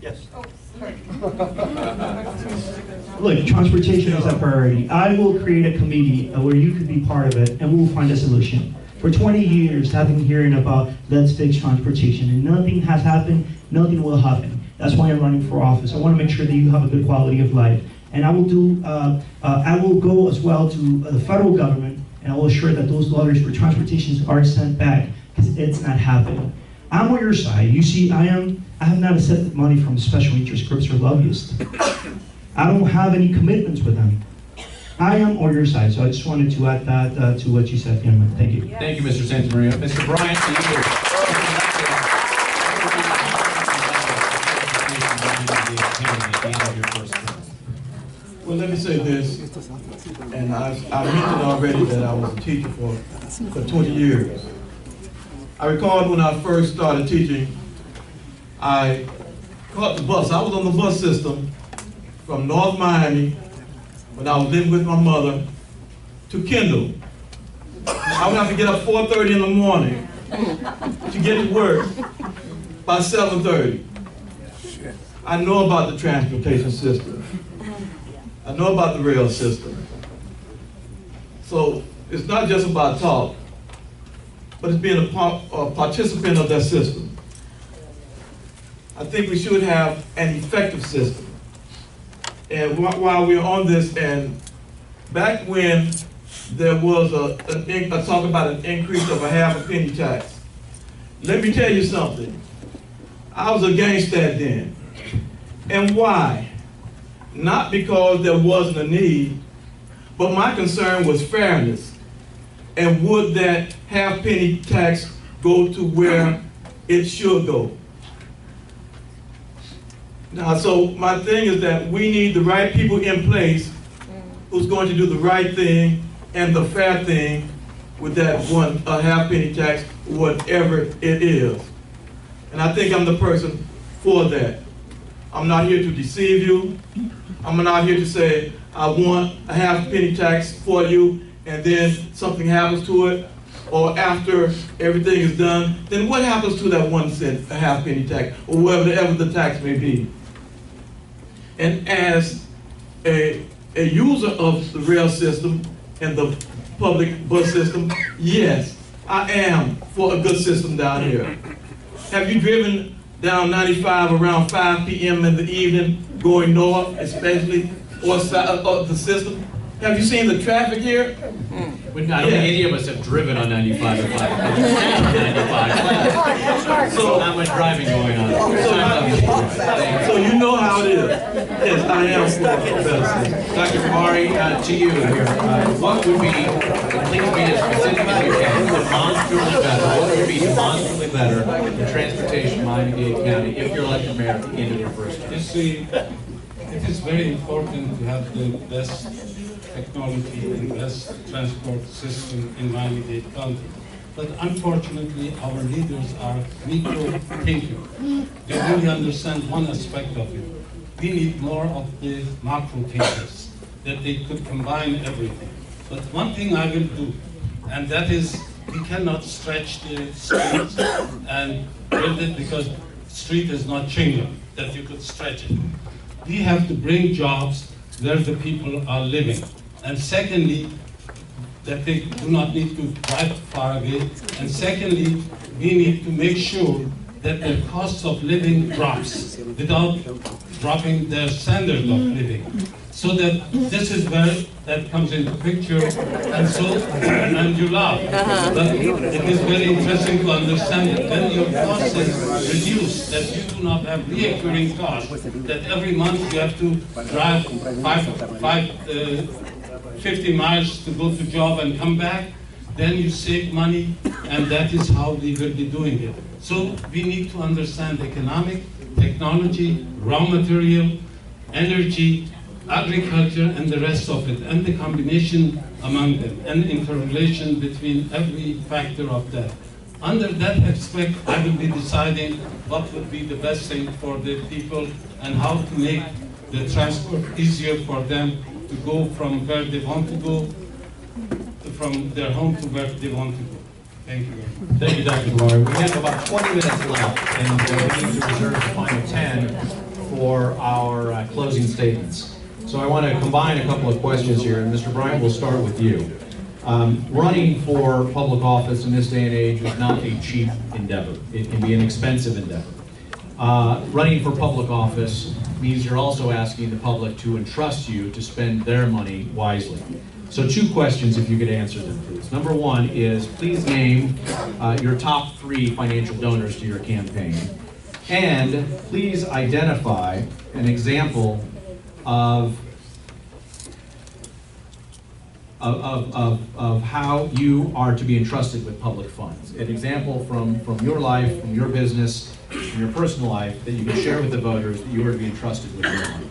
Yes. Look, transportation is a priority. I will create a committee where you could be part of it, and we will find a solution. For 20 years, I've been hearing about let's fix transportation, and nothing has happened, nothing will happen. That's why I'm running for office. I want to make sure that you have a good quality of life. And I will go as well to the federal government, and I will assure that those dollars for transportation are sent back, because it's not happening. I'm on your side. You see, I have not accepted money from special interest groups or lobbyists. I don't have any commitments with them. I am on your side, so I just wanted to add that to what you said, gentlemen. Thank you. Thank you, Mr. Santamaria. Mr. Bryant, to you. Well, let me say this, and I mentioned already that I was a teacher for 20 years. I recall when I first started teaching, I caught the bus. I was on the bus system from North Miami when I was living with my mother to Kendall. I would have to get up 4:30 in the morning to get to work by 7:30. I know about the transportation system. I know about the rail system. So it's not just about talk, but it's being a participant of that system. I think we should have an effective system. And while we're on this, and back when there was a talk about an increase of a half a penny tax, let me tell you something. I was against that then. And why? Not because there wasn't a need, but my concern was fairness. And would that half penny tax go to where it should go? Now, so my thing is that we need the right people in place who's going to do the right thing and the fair thing with that a half penny tax, whatever it is. And I think I'm the person for that. I'm not here to deceive you. I'm not here to say, I want a half penny tax for you, and then something happens to it, or after everything is done, then what happens to that 1 cent, a half penny tax, or whatever the tax may be? And as a user of the rail system and the public bus system, yes, I am for a good system down here. Have you driven down 95 around 5 p.m. in the evening, going north especially, or the system? Have you seen the traffic here? I don't think any of us have driven on 95 or 5. 95. So not much driving going on. So you know how it is. Yes, I am for medicine. Dr. Kamari, to you here, what would be, please be as specific as you can, demonstrably better, what would be demonstrably better in transportation in Miami-Dade County if you're elected mayor at the end of your first term? You see, it is very important to have the best technology and best transport system in Miami-Dade County. But unfortunately, our leaders are micro thinkers. They really understand one aspect of it. We need more of the macro thinkers, that they could combine everything. But one thing I will do, and that is, we cannot stretch the streets and build it because street is not Chingham, that you could stretch it. We have to bring jobs where the people are living. And secondly, that they do not need to drive far away. And secondly, we need to make sure that the cost of living drops without dropping their standard of living. So that this is where that comes into picture, and so, and you laugh. But it is very interesting to understand that when your cost is reduced, that you do not have recurring costs, that every month you have to drive 50 miles to go to job and come back, then you save money, and that is how we will be doing it. So we need to understand economic, technology, raw material, energy, agriculture, and the rest of it, and the combination among them, and interrelation between every factor of that. Under that aspect, I will be deciding what would be the best thing for the people and how to make the transport easier for them to go from where they want to go, from their home to where they want to go. Thank you. Thank you, Dr. Kamari. We have about 20 minutes left, and we need to reserve the final 10 for our closing statements. So I want to combine a couple of questions here, and Mr. Bryant, we'll start with you. Running for public office in this day and age is not a cheap endeavor. It can be an expensive endeavor. Running for public office means you're also asking the public to entrust you to spend their money wisely. So 2 questions, if you could answer them, please. Number 1 is, please name your top 3 financial donors to your campaign. And please identify an example of how you are to be entrusted with public funds. An example from your life, from your business, from your personal life, that you can share with the voters that you are to be entrusted with your money.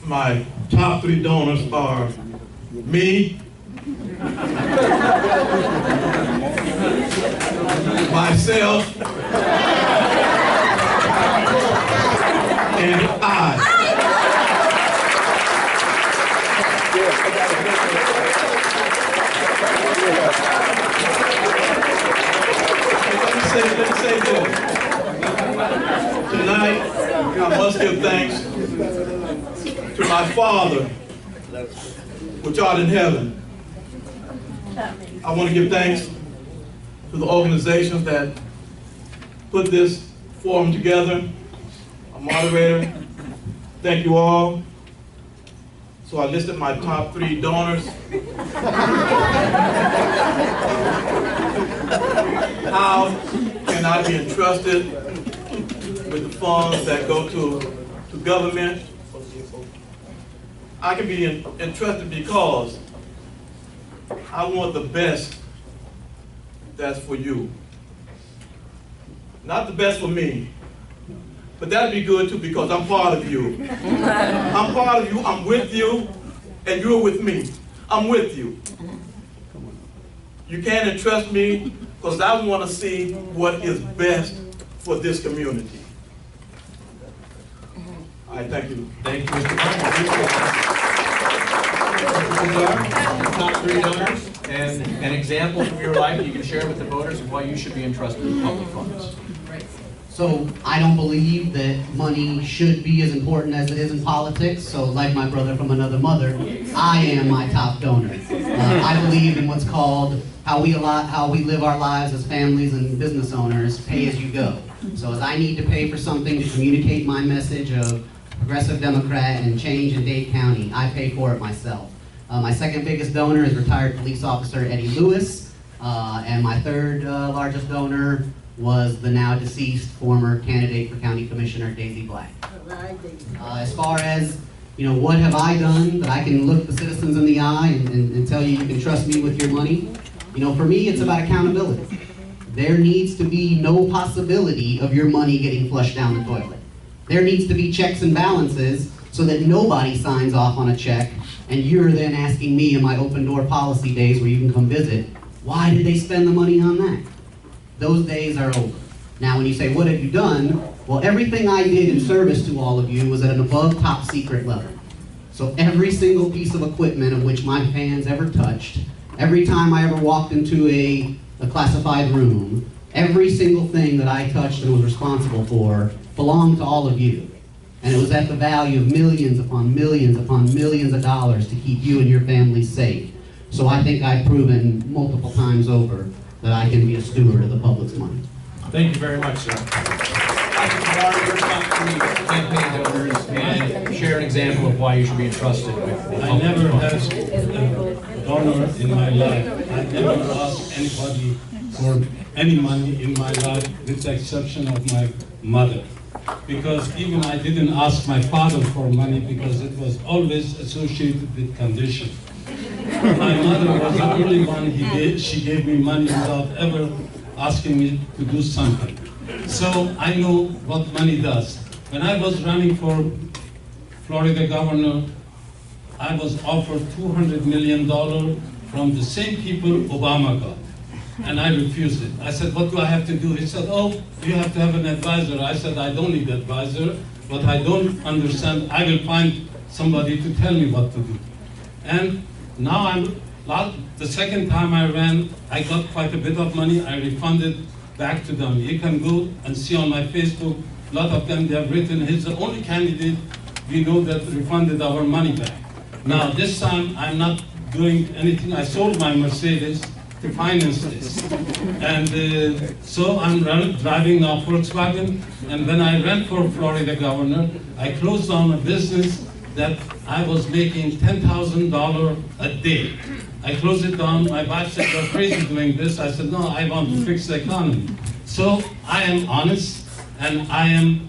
My top 3 donors are me, myself, and I. Let me say this. Tonight, I must give thanks to my Father, which art in heaven. I want to give thanks to the organizations that put this forum together. A moderator, thank you all. So I listed my top 3 donors. How can I be entrusted with the funds that go to government? I can be entrusted because I want the best that's for you. Not the best for me, but that'd be good too because I'm part of you. I'm part of you, I'm with you, and you're with me. I'm with you. You can't entrust me because I want to see what is best for this community. All right, thank you. Thank you, Mr. Bryant. Top 3 donors, and an example from your life that you can share with the voters of why you should be entrusted with public funds. So I don't believe that money should be as important as it is in politics. So like my brother from another mother, I am my top donor. I believe in what's called how we live our lives as families and business owners, pay as you go. So as I need to pay for something to communicate my message of progressive Democrat, and change in Dade County. I pay for it myself. My second biggest donor is retired police officer Eddie Lewis, and my third largest donor was the now deceased former candidate for county commissioner, Daisy Black. As far as, what have I done that I can look the citizens in the eye and tell you can trust me with your money? For me, it's about accountability. There needs to be no possibility of your money getting flushed down the toilet. There needs to be checks and balances so that nobody signs off on a check and you're then asking me in my open door policy days where you can come visit, why did they spend the money on that? Those days are over. Now when you say, what have you done? Well, everything I did in service to all of you was at an above top secret level. So every single piece of equipment of which my fans ever touched, every time I ever walked into a classified room, every single thing that I touched and was responsible for belonged to all of you. And it was at the value of millions upon millions upon millions of dollars to keep you and your families safe. So I think I've proven multiple times over that I can be a steward of the public's money. Thank you very much, sir. Your campaign donors and share an example of why you should be entrusted with the I never had a donor in my life. I never asked anybody for any money in my life, with the exception of my mother. Because even I didn't ask my father for money because it was always associated with condition. My mother was the only one she gave me money without ever asking me to do something. So I know what money does. When I was running for Florida governor, I was offered $200 million from the same people Obama got. And I refused it. I said, what do I have to do? He said, oh, you have to have an advisor. I said, I don't need an advisor, but I don't understand. I will find somebody to tell me what to do. And now the second time I ran, I got quite a bit of money. I refunded back to them. You can go and see on my Facebook, a lot of them, they have written, he's the only candidate we know that refunded our money back. Now, this time, I'm not doing anything. I sold my Mercedes to finance this. And so I'm driving now Volkswagen, and when I ran for Florida governor, I closed down a business that I was making $10,000 a day. I closed it down. My wife said, you're crazy doing this. I said, no, I want to fix the economy. So I am honest, and I am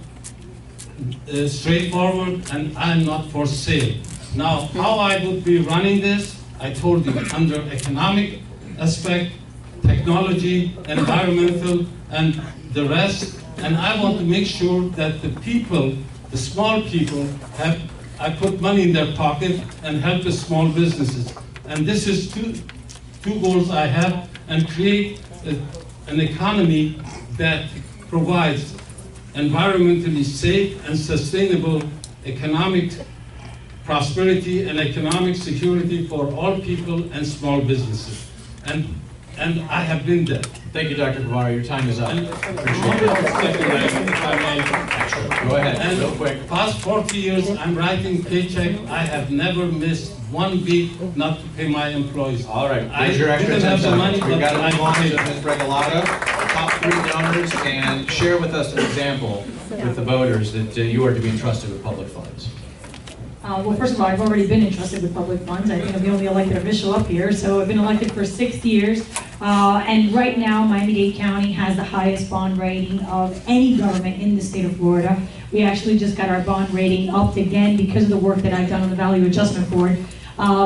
straightforward, and I am not for sale. Now, how I would be running this, I told you, under economic aspect, technology, environmental, and the rest. And I want to make sure that the people, the small people, I put money in their pocket and help the small businesses. And this is two goals I have, and create an economy that provides environmentally safe and sustainable economic prosperity and economic security for all people and small businesses. And I have been there. Thank you, Dr. Pavari. Your time is up. And Appreciate it. if I may. Go ahead, And real quick. past 40 years, I'm writing paycheck. I have never missed 1 week not to pay my employees. All right, I here's your extra didn't 10 have the money, seconds. We've but got to move on I to Ms. Regalado, top 3 donors, and share with us an example with the voters that you are to be entrusted with public funds. Well, first of all, I've already been entrusted with public funds. I think I'm the only elected official up here, so I've been elected for 6 years. And right now, Miami-Dade County has the highest bond rating of any government in the state of Florida. We actually just got our bond rating upped again because of the work that I've done on the Value Adjustment Board.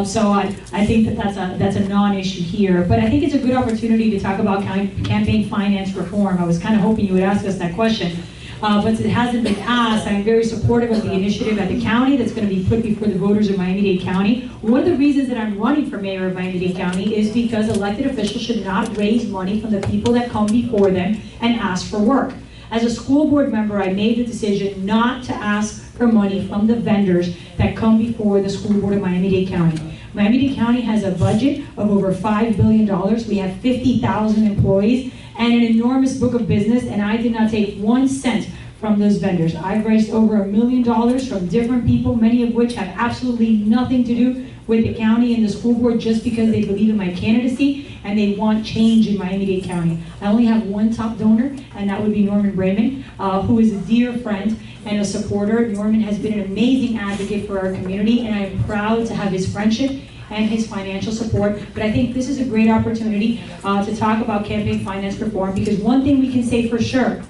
So I think that's a non-issue here. But I think it's a good opportunity to talk about campaign finance reform. I was kind of hoping you would ask us that question. But it hasn't been asked. I'm very supportive of the initiative at the county that's going to be put before the voters of Miami-Dade County. One of the reasons that I'm running for mayor of Miami-Dade County is because elected officials should not raise money from the people that come before them and ask for work. As a school board member, I made the decision not to ask for money from the vendors that come before the school board of Miami-Dade County. Miami-Dade County has a budget of over $5 billion. We have 50,000 employees and an enormous book of business, and I did not take 1 cent from those vendors. I've raised over $1 million from different people, many of which have absolutely nothing to do with the county and the school board, just because they believe in my candidacy and they want change in Miami-Dade County. I only have one top donor, and that would be Norman Brayman, who is a dear friend. and a supporter. Norman has been an amazing advocate for our community, and I am proud to have his friendship and his financial support. But I think this is a great opportunity to talk about campaign finance reform, because one thing we can say for sure,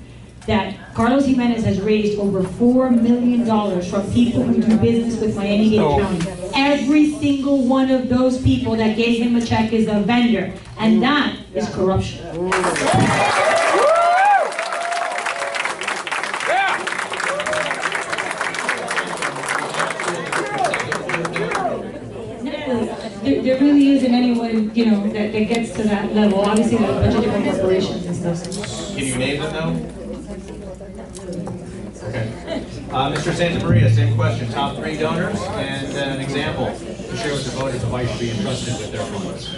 that Carlos Jimenez has raised over $4 million from people who do business with Miami-Dade County. Every single one of those people that gave him a check is a vendor, and that is corruption. There really isn't anyone, that gets to that level. Obviously, there's a bunch of different corporations and stuff. Can you name them though? Okay. Mr. Santa Maria, same question. Top 3 donors and an example to share with the voters of why you should be entrusted with their funds.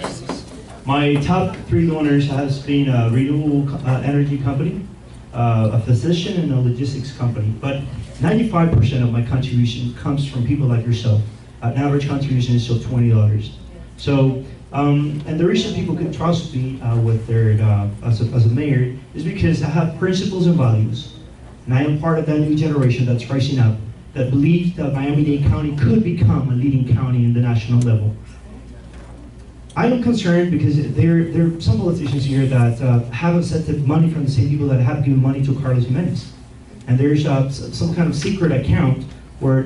My top 3 donors has been a renewable energy company, a physician, and a logistics company. But 95% of my contribution comes from people like yourself. An average contribution is still $20. So, and the reason people can trust me with their as a mayor is because I have principles and values. And I am part of that new generation that's rising up, that believes that Miami-Dade County could become a leading county in the national level. I am concerned because there are some politicians here that have accepted money from the same people that have given money to Carlos Jimenez. And there's some kind of secret account where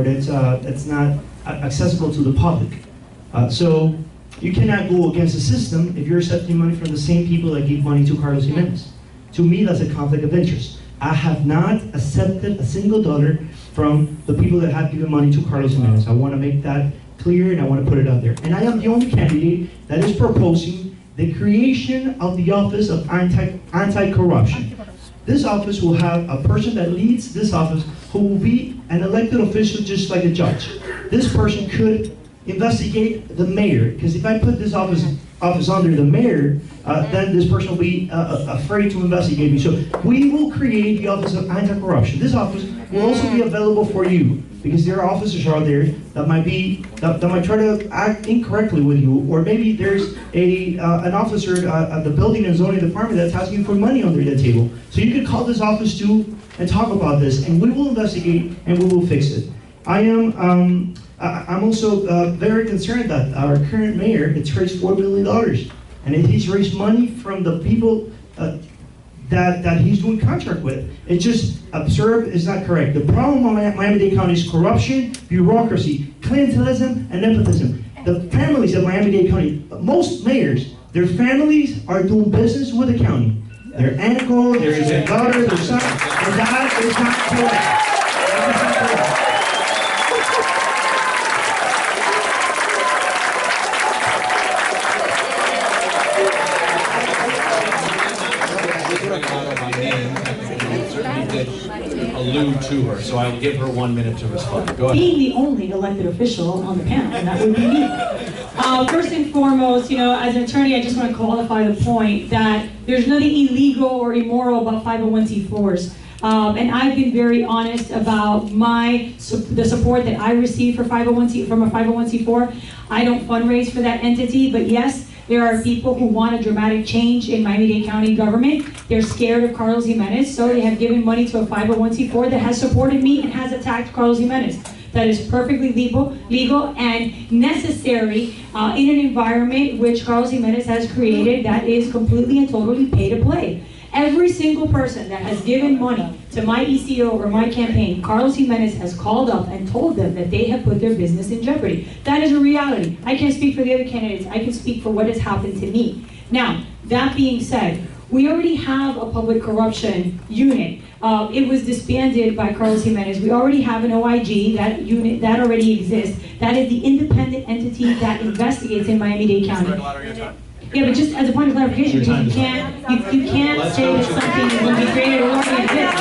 it's not accessible to the public. So you cannot go against the system if you're accepting money from the same people that give money to Carlos Jimenez. To me, that's a conflict of interest. I have not accepted a single dollar from the people that have given money to Carlos Jimenez. I want to make that clear, and I want to put it out there. And I am the only candidate that is proposing the creation of the Office of Anti-Corruption. This office will have a person that leads this office who will be an elected official just like a judge. This person could investigate the mayor, because if I put this office under the mayor, then this person will be afraid to investigate me. So we will create the Office of Anti-Corruption. This office will also be available for you, because there are officers out there that might try to act incorrectly with you, or maybe there's an officer at the building and zoning department that's asking for money under the table. So you could call this office too and talk about this, and we will investigate and we will fix it. I'm also very concerned that our current mayor has raised $4 million, and he's raised money from the people that he's doing contract with. It's just absurd. It's not correct. The problem in Miami-Dade County is corruption, bureaucracy, clientelism, and nepotism. The families of Miami-Dade County, most mayors, their families are doing business with the county. Their uncle, their daughter, their son, and that is not correct. Allude to her, so I'll give her 1 minute to respond. Go ahead. Being the only elected official on the panel, and that would be me. First and foremost, as an attorney, I just want to qualify the point that there's nothing illegal or immoral about 501c4s. And I've been very honest about the support that I receive from a 501c4. I don't fundraise for that entity, but yes, there are people who want a dramatic change in Miami-Dade County government. They're scared of Carlos Jimenez, so they have given money to a 501c4 that has supported me and has attacked Carlos Jimenez. That is perfectly legal and necessary in an environment which Carlos Jimenez has created that is completely and totally pay to play. Every single person that has given money to my ECO or my campaign, Carlos Jimenez has called up and told them that they have put their business in jeopardy. That is a reality. I can't speak for the other candidates. I can speak for what has happened to me. Now, that being said, we already have a public corruption unit. It was disbanded by Carlos Jimenez. We already have an OIG, that unit, that already exists. That is the independent entity that investigates in Miami-Dade County. Yeah, but just as a point of clarification, because you can't say that something is going to be created or already exists.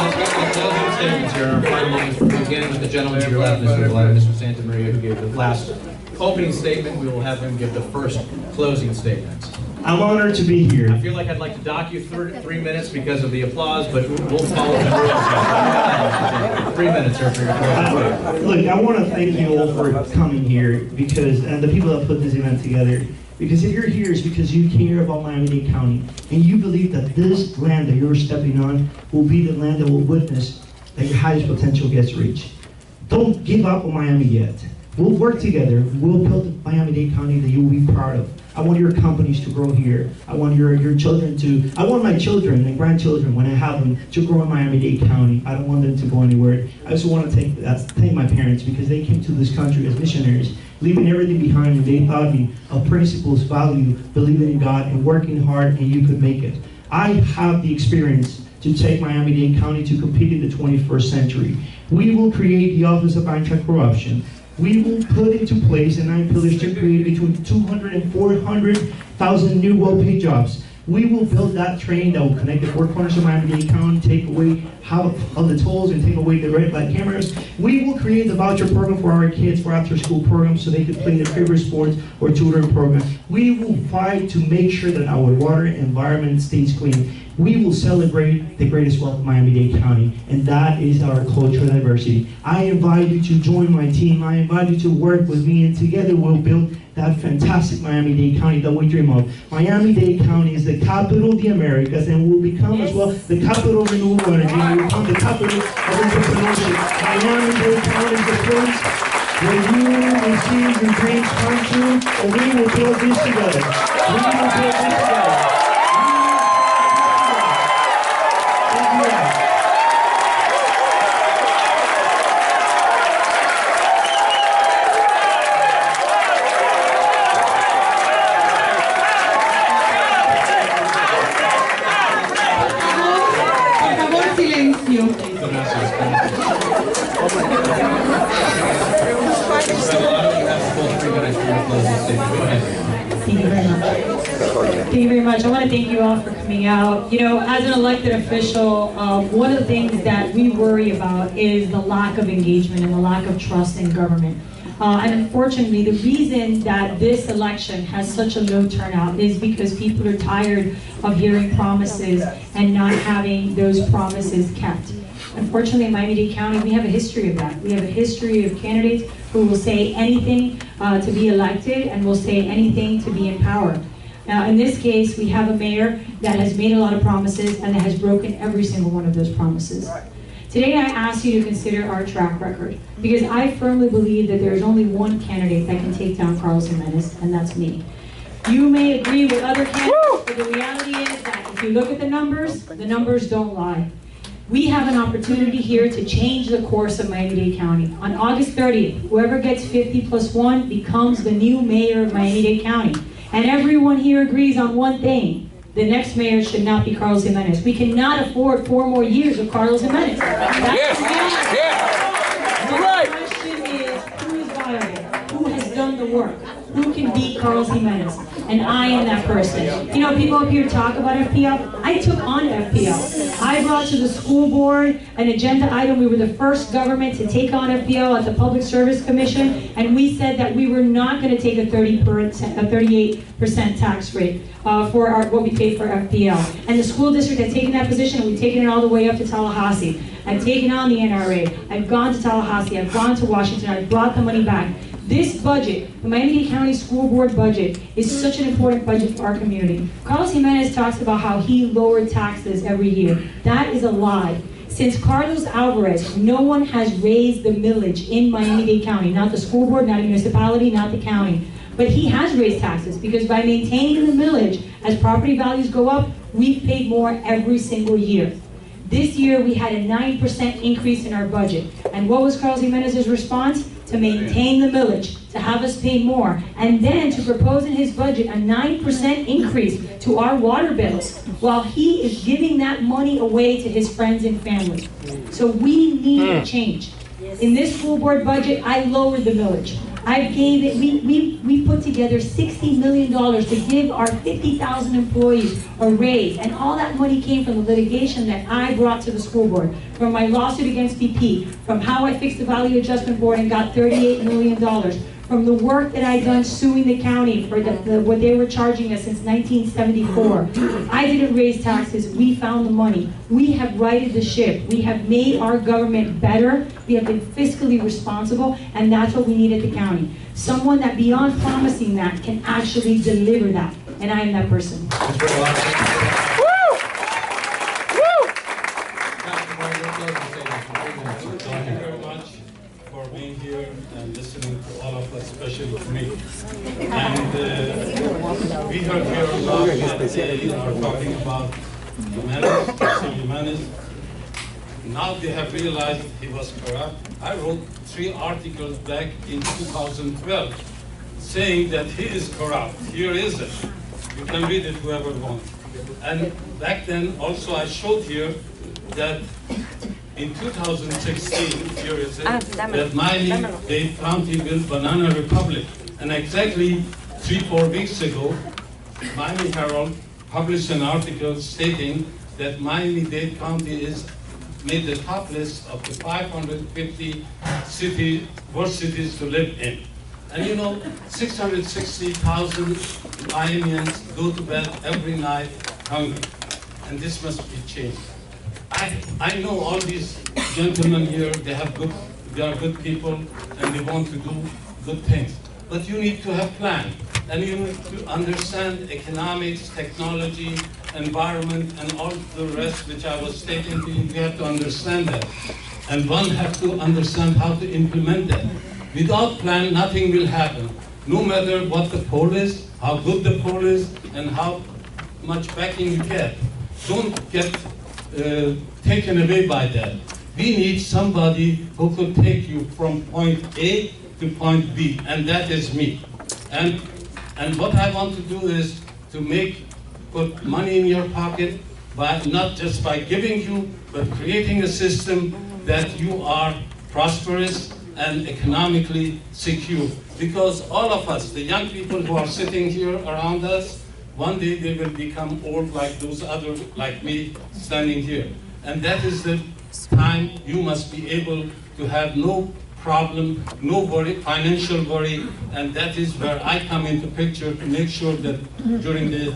Closing statements here. Our final moments. Beginning with the gentleman to your left, Mr. Santa Maria, who gave the last opening statement. We will have him give the first closing statement. I'm honored to be here. I feel like I'd like to dock you 3 minutes because of the applause, but we'll follow the rules. 3 minutes, sir, for your closing. Look, I want to thank you all for coming here, and the people that put this event together. Because if you're here, it's because you care about Miami-Dade County, and you believe that this land that you're stepping on will be the land that will witness that your highest potential gets reached. Don't give up on Miami yet. We'll work together. We'll build Miami-Dade County that you'll be proud of. I want your companies to grow here. I want your children to, I want my children and grandchildren, when I have them, to grow in Miami-Dade County. I don't want them to go anywhere. I also want to thank my parents, because they came to this country as missionaries, leaving everything behind, and they taught me of principles, value, believing in God, and working hard, and you could make it. I have the experience to take Miami-Dade County to compete in the 21st century. We will create the Office of Anti-Corruption. We will put into place a 9 pillars to create between 200 and 400,000 new well-paid jobs. We will build that train that will connect the four corners of Miami-Dade County, take away all the tolls and take away the red light cameras. We will create the voucher program for our kids for after-school programs so they can play their favorite sports or tutoring program. We will fight to make sure that our water environment stays clean. We will celebrate the greatest wealth of Miami-Dade County, and that is our cultural diversity. I invite you to join my team. I invite you to work with me, and together we'll build that fantastic Miami-Dade County that we dream of. Miami-Dade County is the capital of the Americas, and will become as well the capital of renewable energy, and will become the capital of entrepreneurship. Miami-Dade County is the place where you will see your dreams come true, and we will build this together. We will build this together. Thank you very much. Thank you very much. I want to thank you all for coming out. You know, as an elected official, one of the things that we worry about is the lack of engagement and the lack of trust in government. And unfortunately, the reason that this election has such a low turnout is because people are tired of hearing promises and not having those promises kept. Unfortunately, in Miami-Dade County, we have a history of that. We have a history of candidates who will say anything to be elected and will say anything to be in power. Now, in this case, we have a mayor that has made a lot of promises and that has broken every single one of those promises. Today, I ask you to consider our track record, because I firmly believe that there is only one candidate that can take down Carlos Jimenez, and that's me. You may agree with other candidates, but the reality is that if you look at the numbers don't lie. We have an opportunity here to change the course of Miami-Dade County. On August 30th, whoever gets 50 plus 1 becomes the new mayor of Miami-Dade County. And everyone here agrees on one thing. The next mayor should not be Carlos Jimenez. We cannot afford 4 more years of Carlos Jimenez. That's the question is, who is viable? Who has done the work? Who can beat Carlos Jimenez? And I am that person. You know, people up here talk about FPL. I took on FPL. I brought to the school board an agenda item. We were the first government to take on FPL at the Public Service Commission, and we said that we were not going to take a 38% tax rate for what we pay for FPL. And the school district had taken that position, and we've taken it all the way up to Tallahassee. I've taken on the NRA. I've gone to Tallahassee. I've gone to Washington. I've brought the money back. This budget, the Miami-Dade County School Board budget, is such an important budget for our community. Carlos Jimenez talks about how he lowered taxes every year. That is a lie. Since Carlos Alvarez, no one has raised the millage in Miami-Dade County. Not the school board, not a municipality, not the county. But he has raised taxes, because by maintaining the millage, as property values go up, we've paid more every single year. This year, we had a 9% increase in our budget. And what was Carlos Jimenez's response? To maintain the millage, to have us pay more, and then to propose in his budget a 9% increase to our water bills, while he is giving that money away to his friends and family. So we need a change. In this school board budget, I lowered the millage. We put together $60 million to give our 50,000 employees a raise, and all that money came from the litigation that I brought to the school board, from my lawsuit against BP, from how I fixed the Value Adjustment Board and got $38 million, from the work that I'd done suing the county for what they were charging us since 1974. I didn't raise taxes. We found the money. We have righted the ship. We have made our government better. We have been fiscally responsible, and that's what we need at the county. Someone that beyond promising that can actually deliver that, and I am that person. of me. And we heard here a lot that they are talking about Jimenez. Now they have realized he was corrupt. I wrote 3 articles back in 2012 saying that he is corrupt. Here is it. You can read it, whoever wants. And back then also I showed here that in 2016, here is it, that Miami-Dade County built Banana Republic. And exactly 3-4 weeks ago, Miami Herald published an article stating that Miami-Dade County is made the top list of the 550 worst cities to live in. And you know, 660,000 Miamians go to bed every night hungry. And this must be changed. I know all these gentlemen here, they are good people and they want to do good things. But you need to have plan. And you need to understand economics, technology, environment, and all the rest which I was stating to you. You have to understand that. And one has to understand how to implement that. Without plan, nothing will happen. No matter what the poll is, how good the poll is, and how much backing you get. Don't get taken away by that. We need somebody who could take you from point A to point B, and that is me. And what I want to do is to put money in your pocket, not just by giving you, but creating a system that you are prosperous and economically secure. Because all of us, the young people who are sitting here around us, one day they will become old like those others, like me, standing here. And that is the time you must be able to have no problem, no worry, financial worry, and that is where I come into picture to make sure that during the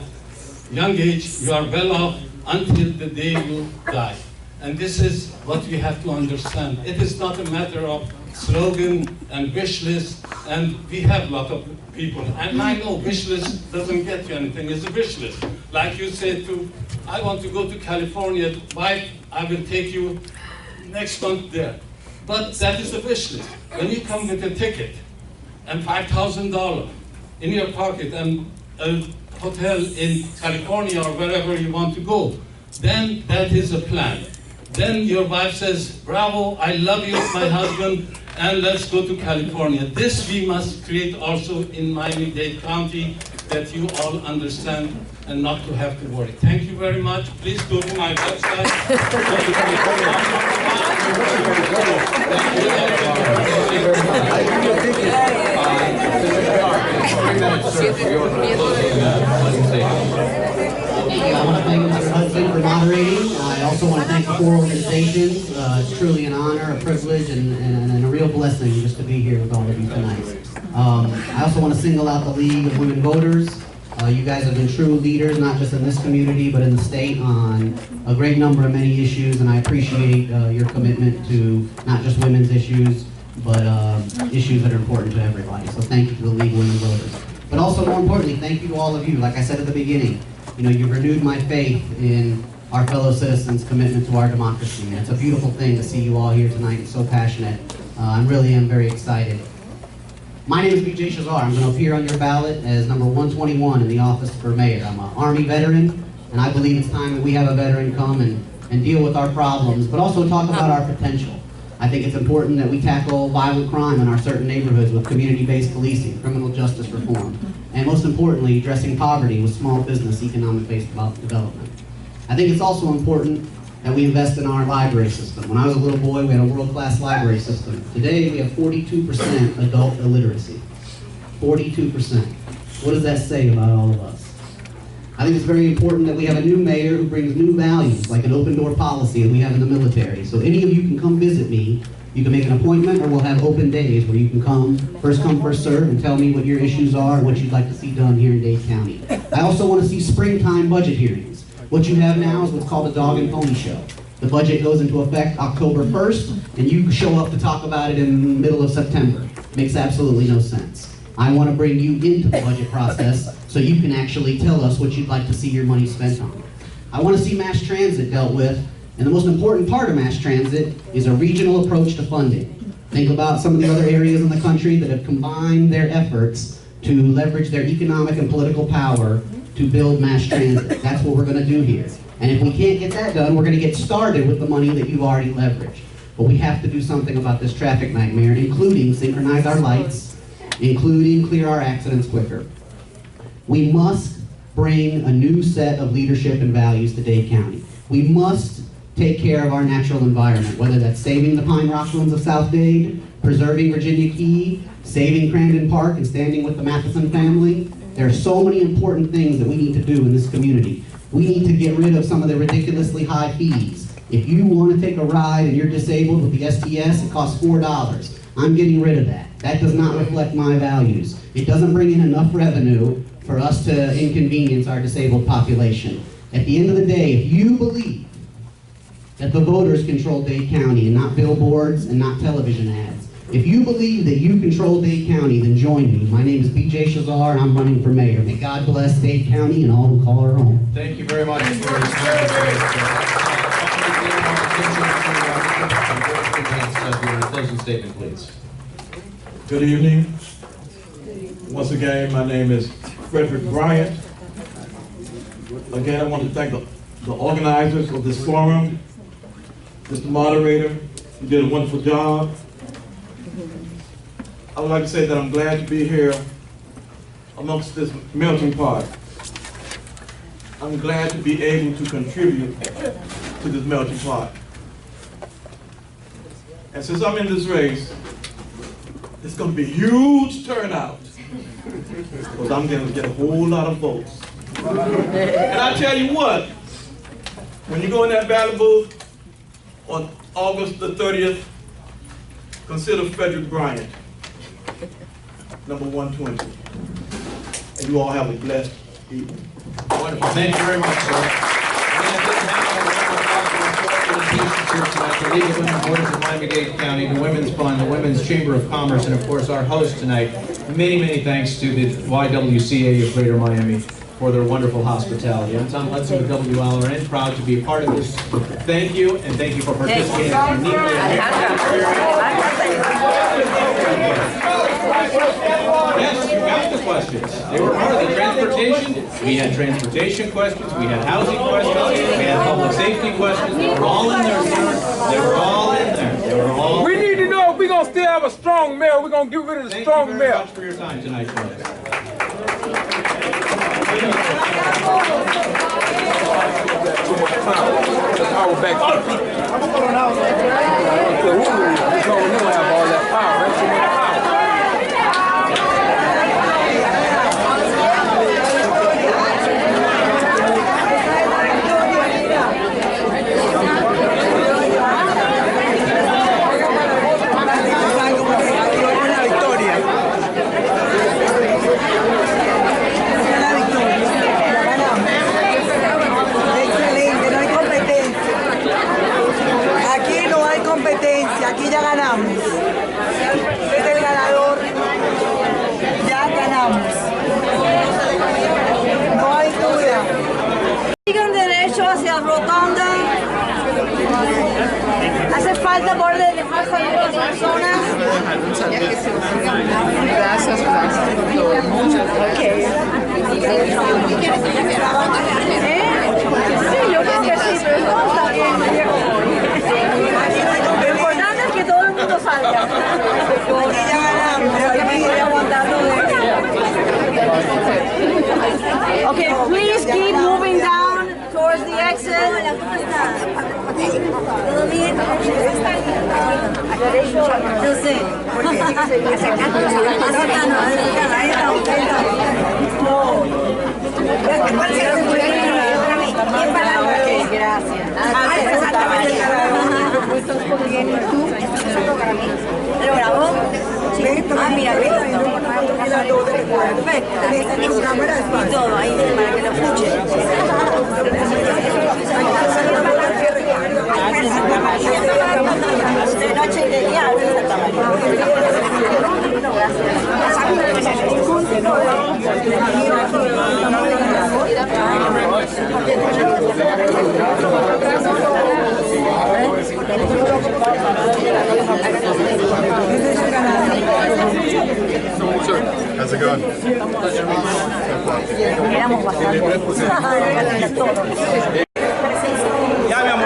young age you are well off until the day you die. And this is what we have to understand. It is not a matter of slogan and wish list, and we have a lot of people. And I know wish list doesn't get you anything, it's a wish list. Like you say I want to go to California, wife, I will take you next month there. But that is the wish list. When you come with a ticket and $5,000 in your pocket and a hotel in California or wherever you want to go, then that is a plan. Then your wife says, bravo, I love you, my husband, and let's go to California. This we must create also in Miami-Dade County, that you all understand and not to have to worry. Thank you very much. Please go to my website. I want to thank Mr. Hudson for moderating. I also want to thank the 4 organizations. It's truly an honor, a privilege, and a real blessing just to be here with all of you tonight. I also want to single out the League of Women Voters. You guys have been true leaders, not just in this community, but in the state on a great number of many issues, and I appreciate your commitment to not just women's issues, but issues that are important to everybody. So thank you to the League of Women Voters. But also, more importantly, thank you to all of you. Like I said at the beginning, you know, you've renewed my faith in our fellow citizens' commitment to our democracy. And it's a beautiful thing to see you all here tonight and so passionate. I really am very excited. My name is BJ Shazar. I'm going to appear on your ballot as number 121 in the office for mayor. I'm an Army veteran, and I believe it's time that we have a veteran come and deal with our problems, but also talk about our potential. I think it's important that we tackle violent crime in our certain neighborhoods with community-based policing, criminal justice reform, and most importantly, addressing poverty with small business economic-based development. I think it's also important that we invest in our library system. When I was a little boy, we had a world-class library system. Today, we have 42% adult illiteracy. 42%. What does that say about all of us? I think it's very important that we have a new mayor who brings new values, like an open-door policy that we have in the military. So any of you can come visit me. You can make an appointment, or we'll have open days where you can come, first serve, and tell me what your issues are and what you'd like to see done here in Dade County. I also want to see springtime budget hearings. What you have now is what's called a dog and pony show. The budget goes into effect October 1st, and you show up to talk about it in the middle of September. Makes absolutely no sense. I want to bring you into the budget process so you can actually tell us what you'd like to see your money spent on. I want to see mass transit dealt with, and the most important part of mass transit is a regional approach to funding. Think about some of the other areas in the country that have combined their efforts to leverage their economic and political power to build mass transit. That's what we're going to do here. And if we can't get that done, we're going to get started with the money that you've already leveraged. But we have to do something about this traffic nightmare, including synchronize our lights, including clear our accidents quicker. We must bring a new set of leadership and values to Dade County. We must take care of our natural environment, whether that's saving the pine rocklands of South Dade, preserving Virginia Key, saving Crandon Park, and standing with the Matheson family. There are so many important things that we need to do in this community. We need to get rid of some of the ridiculously high fees. If you want to take a ride and you're disabled with the STS, it costs $4. I'm getting rid of that. That does not reflect my values. It doesn't bring in enough revenue for us to inconvenience our disabled population. At the end of the day, if you believe that the voters control Dade County and not billboards and not television ads, if you believe that you control Dade County, then join me. My name is BJ Shazar and I'm running for mayor. May God bless Dade County and all who call her home. Thank you very much for your closing statement, please. Good evening. Once again, my name is Frederick Bryant. Again, I want to thank the organizers of this forum, Mr. Moderator. You did a wonderful job. I would like to say that I'm glad to be here amongst this melting pot. I'm glad to be able to contribute to this melting pot. And since I'm in this race, it's going to be a huge turnout because I'm going to get a whole lot of votes. And I tell you what, when you go in that ballot booth on August the 30th, consider Frederick Bryant, number 120. And you all have a blessed evening. Wonderful. Thank you very much, sir. The League of Women Voters of Miami-Dade County, the Women's Fund, the Women's Chamber of Commerce, and of course our host tonight. Many, many thanks to the YWCA of Greater Miami for their wonderful hospitality. I'm Tom Hudson with WLRN, proud to be a part of this. Thank you, and thank you for participating. Yes, you got the questions. They were part of the transportation. We had transportation questions, we had housing questions, we had public safety questions. They were all in there, sir. They were all in there. They were all. We need to know if we're going to still have a strong mayor. We're going to get rid of the strong mayor. Thank you very much for your time tonight, folks. Power back to the people. We don't have all that power. That's too much power. Aquí ya ganamos. Es el ganador. Ya ganamos. No hay duda. Sigan derecho hacia rotonda. Hace falta poder dejar salir a las personas. Gracias, muchas gracias. Sí, yo creo que sí, pero no está bien. Lo importante es que todo el mundo salga. Aquí ya ganamos, pero que me estoy aguantando de... Okay, please keep moving down towards the exit. ¿Todo bien? Yo sé. Gracias. ¿Lo grabó? Sí. Ah, mira, perfecto. Y todo ahí para que lo escuche. De noche y de día, gracias. How's it going? Éramos bastante.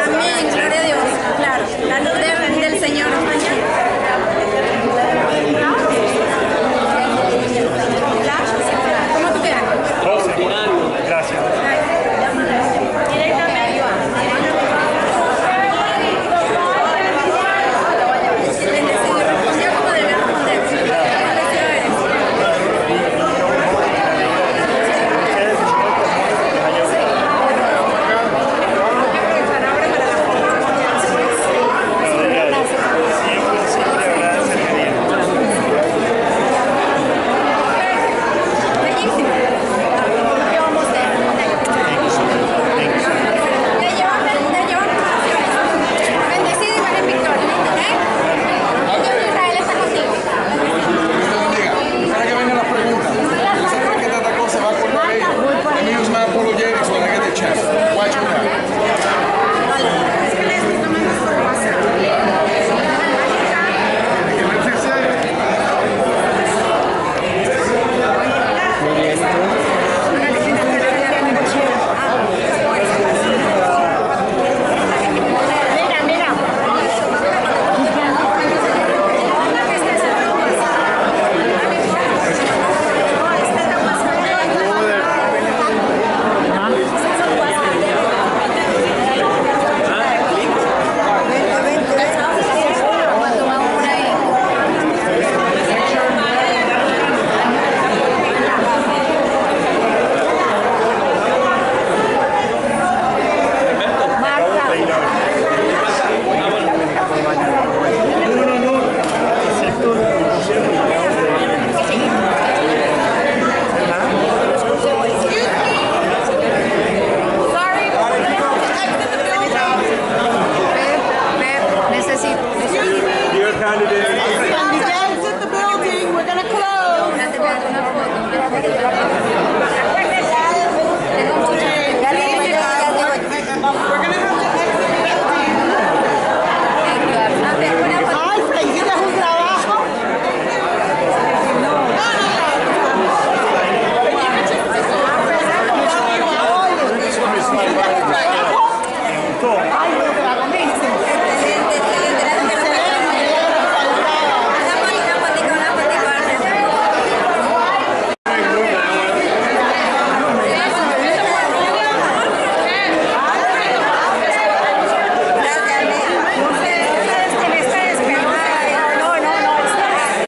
Amén, gloria a Dios. Claro, la luz del Señor. ¿Cómo tú quedas? Gracias.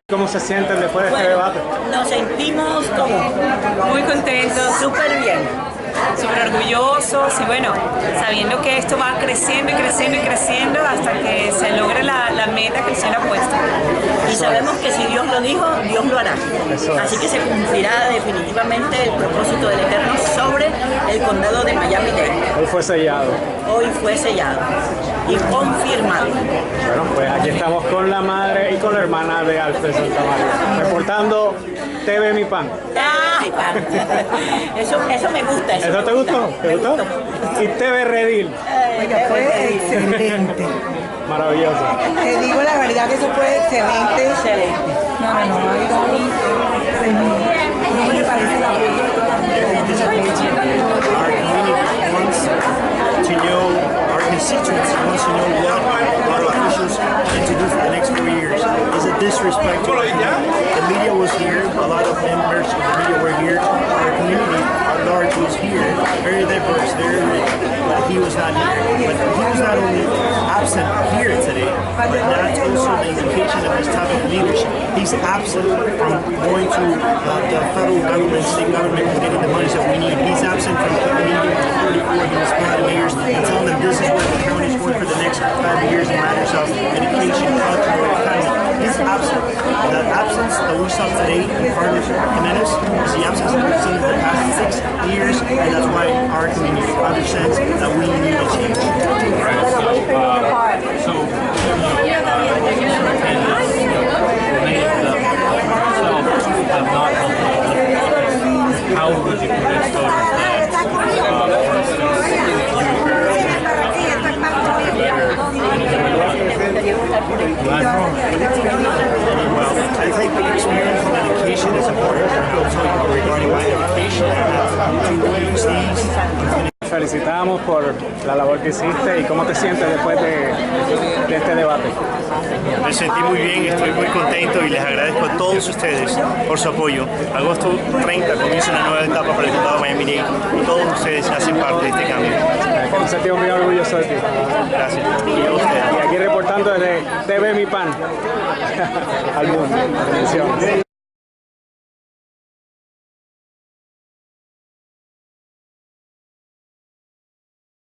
¿Cómo se sienten después de este debate? Nos sentimos como muy contentos, súper bien, súper orgullosos y bueno, sabiendo que esto va creciendo y creciendo y creciendo hasta que se logre la meta que el Señor ha puesto. Y sabemos que si Dios lo dijo, Dios lo hará. Así que se cumplirá definitivamente el propósito del Eterno sobre el condado de Miami-Dade. Hoy fue sellado. Hoy fue sellado y confirmado. Bueno, pues aquí estamos con la madre y con la hermana de Alfred Santamaría, reportando TV Mi Pan. Mi pan. Eso me gusta. ¿Eso te gustó? ¿Te gustó? Y TV Redil. Oiga, fue excelente. Maravilloso. Te digo la verdad que eso fue excelente. Excelente. No me parece la To know our constituents, wants to know what our officials intend to do for the next 4 years. Is it disrespect to our community? The media was here, a lot of members of the media were here. Our community at large was here, very diverse, very rich, but he was not here. But he was not only absent here today, but that's also the indication of his type of leadership. He's absent from going to the federal government, state government, and getting the money that we need. He's absent from meeting with 44 municipality mayors and telling them this is where the county is going for the next 5 years in matters of education, culture, and economy. He's absent. The absence that we saw today in Carlos Jimenez is the absence that we've seen in the past 6 years, and that's why our community understands that we need a change. How would you convince voters Well, I think the experience and education is important. felicitamos por la labor que hiciste y cómo te sientes después de este debate. Me sentí muy bien, estoy muy contento y les agradezco a todos ustedes por su apoyo. Agosto 30 comienza una nueva etapa para el Condado Miami-Dade y todos ustedes hacen parte de este cambio. Me sentí muy orgulloso de ti. Gracias. Y a ustedes. Y aquí reportando desde TV Mi Pan al mundo. Bendiciones.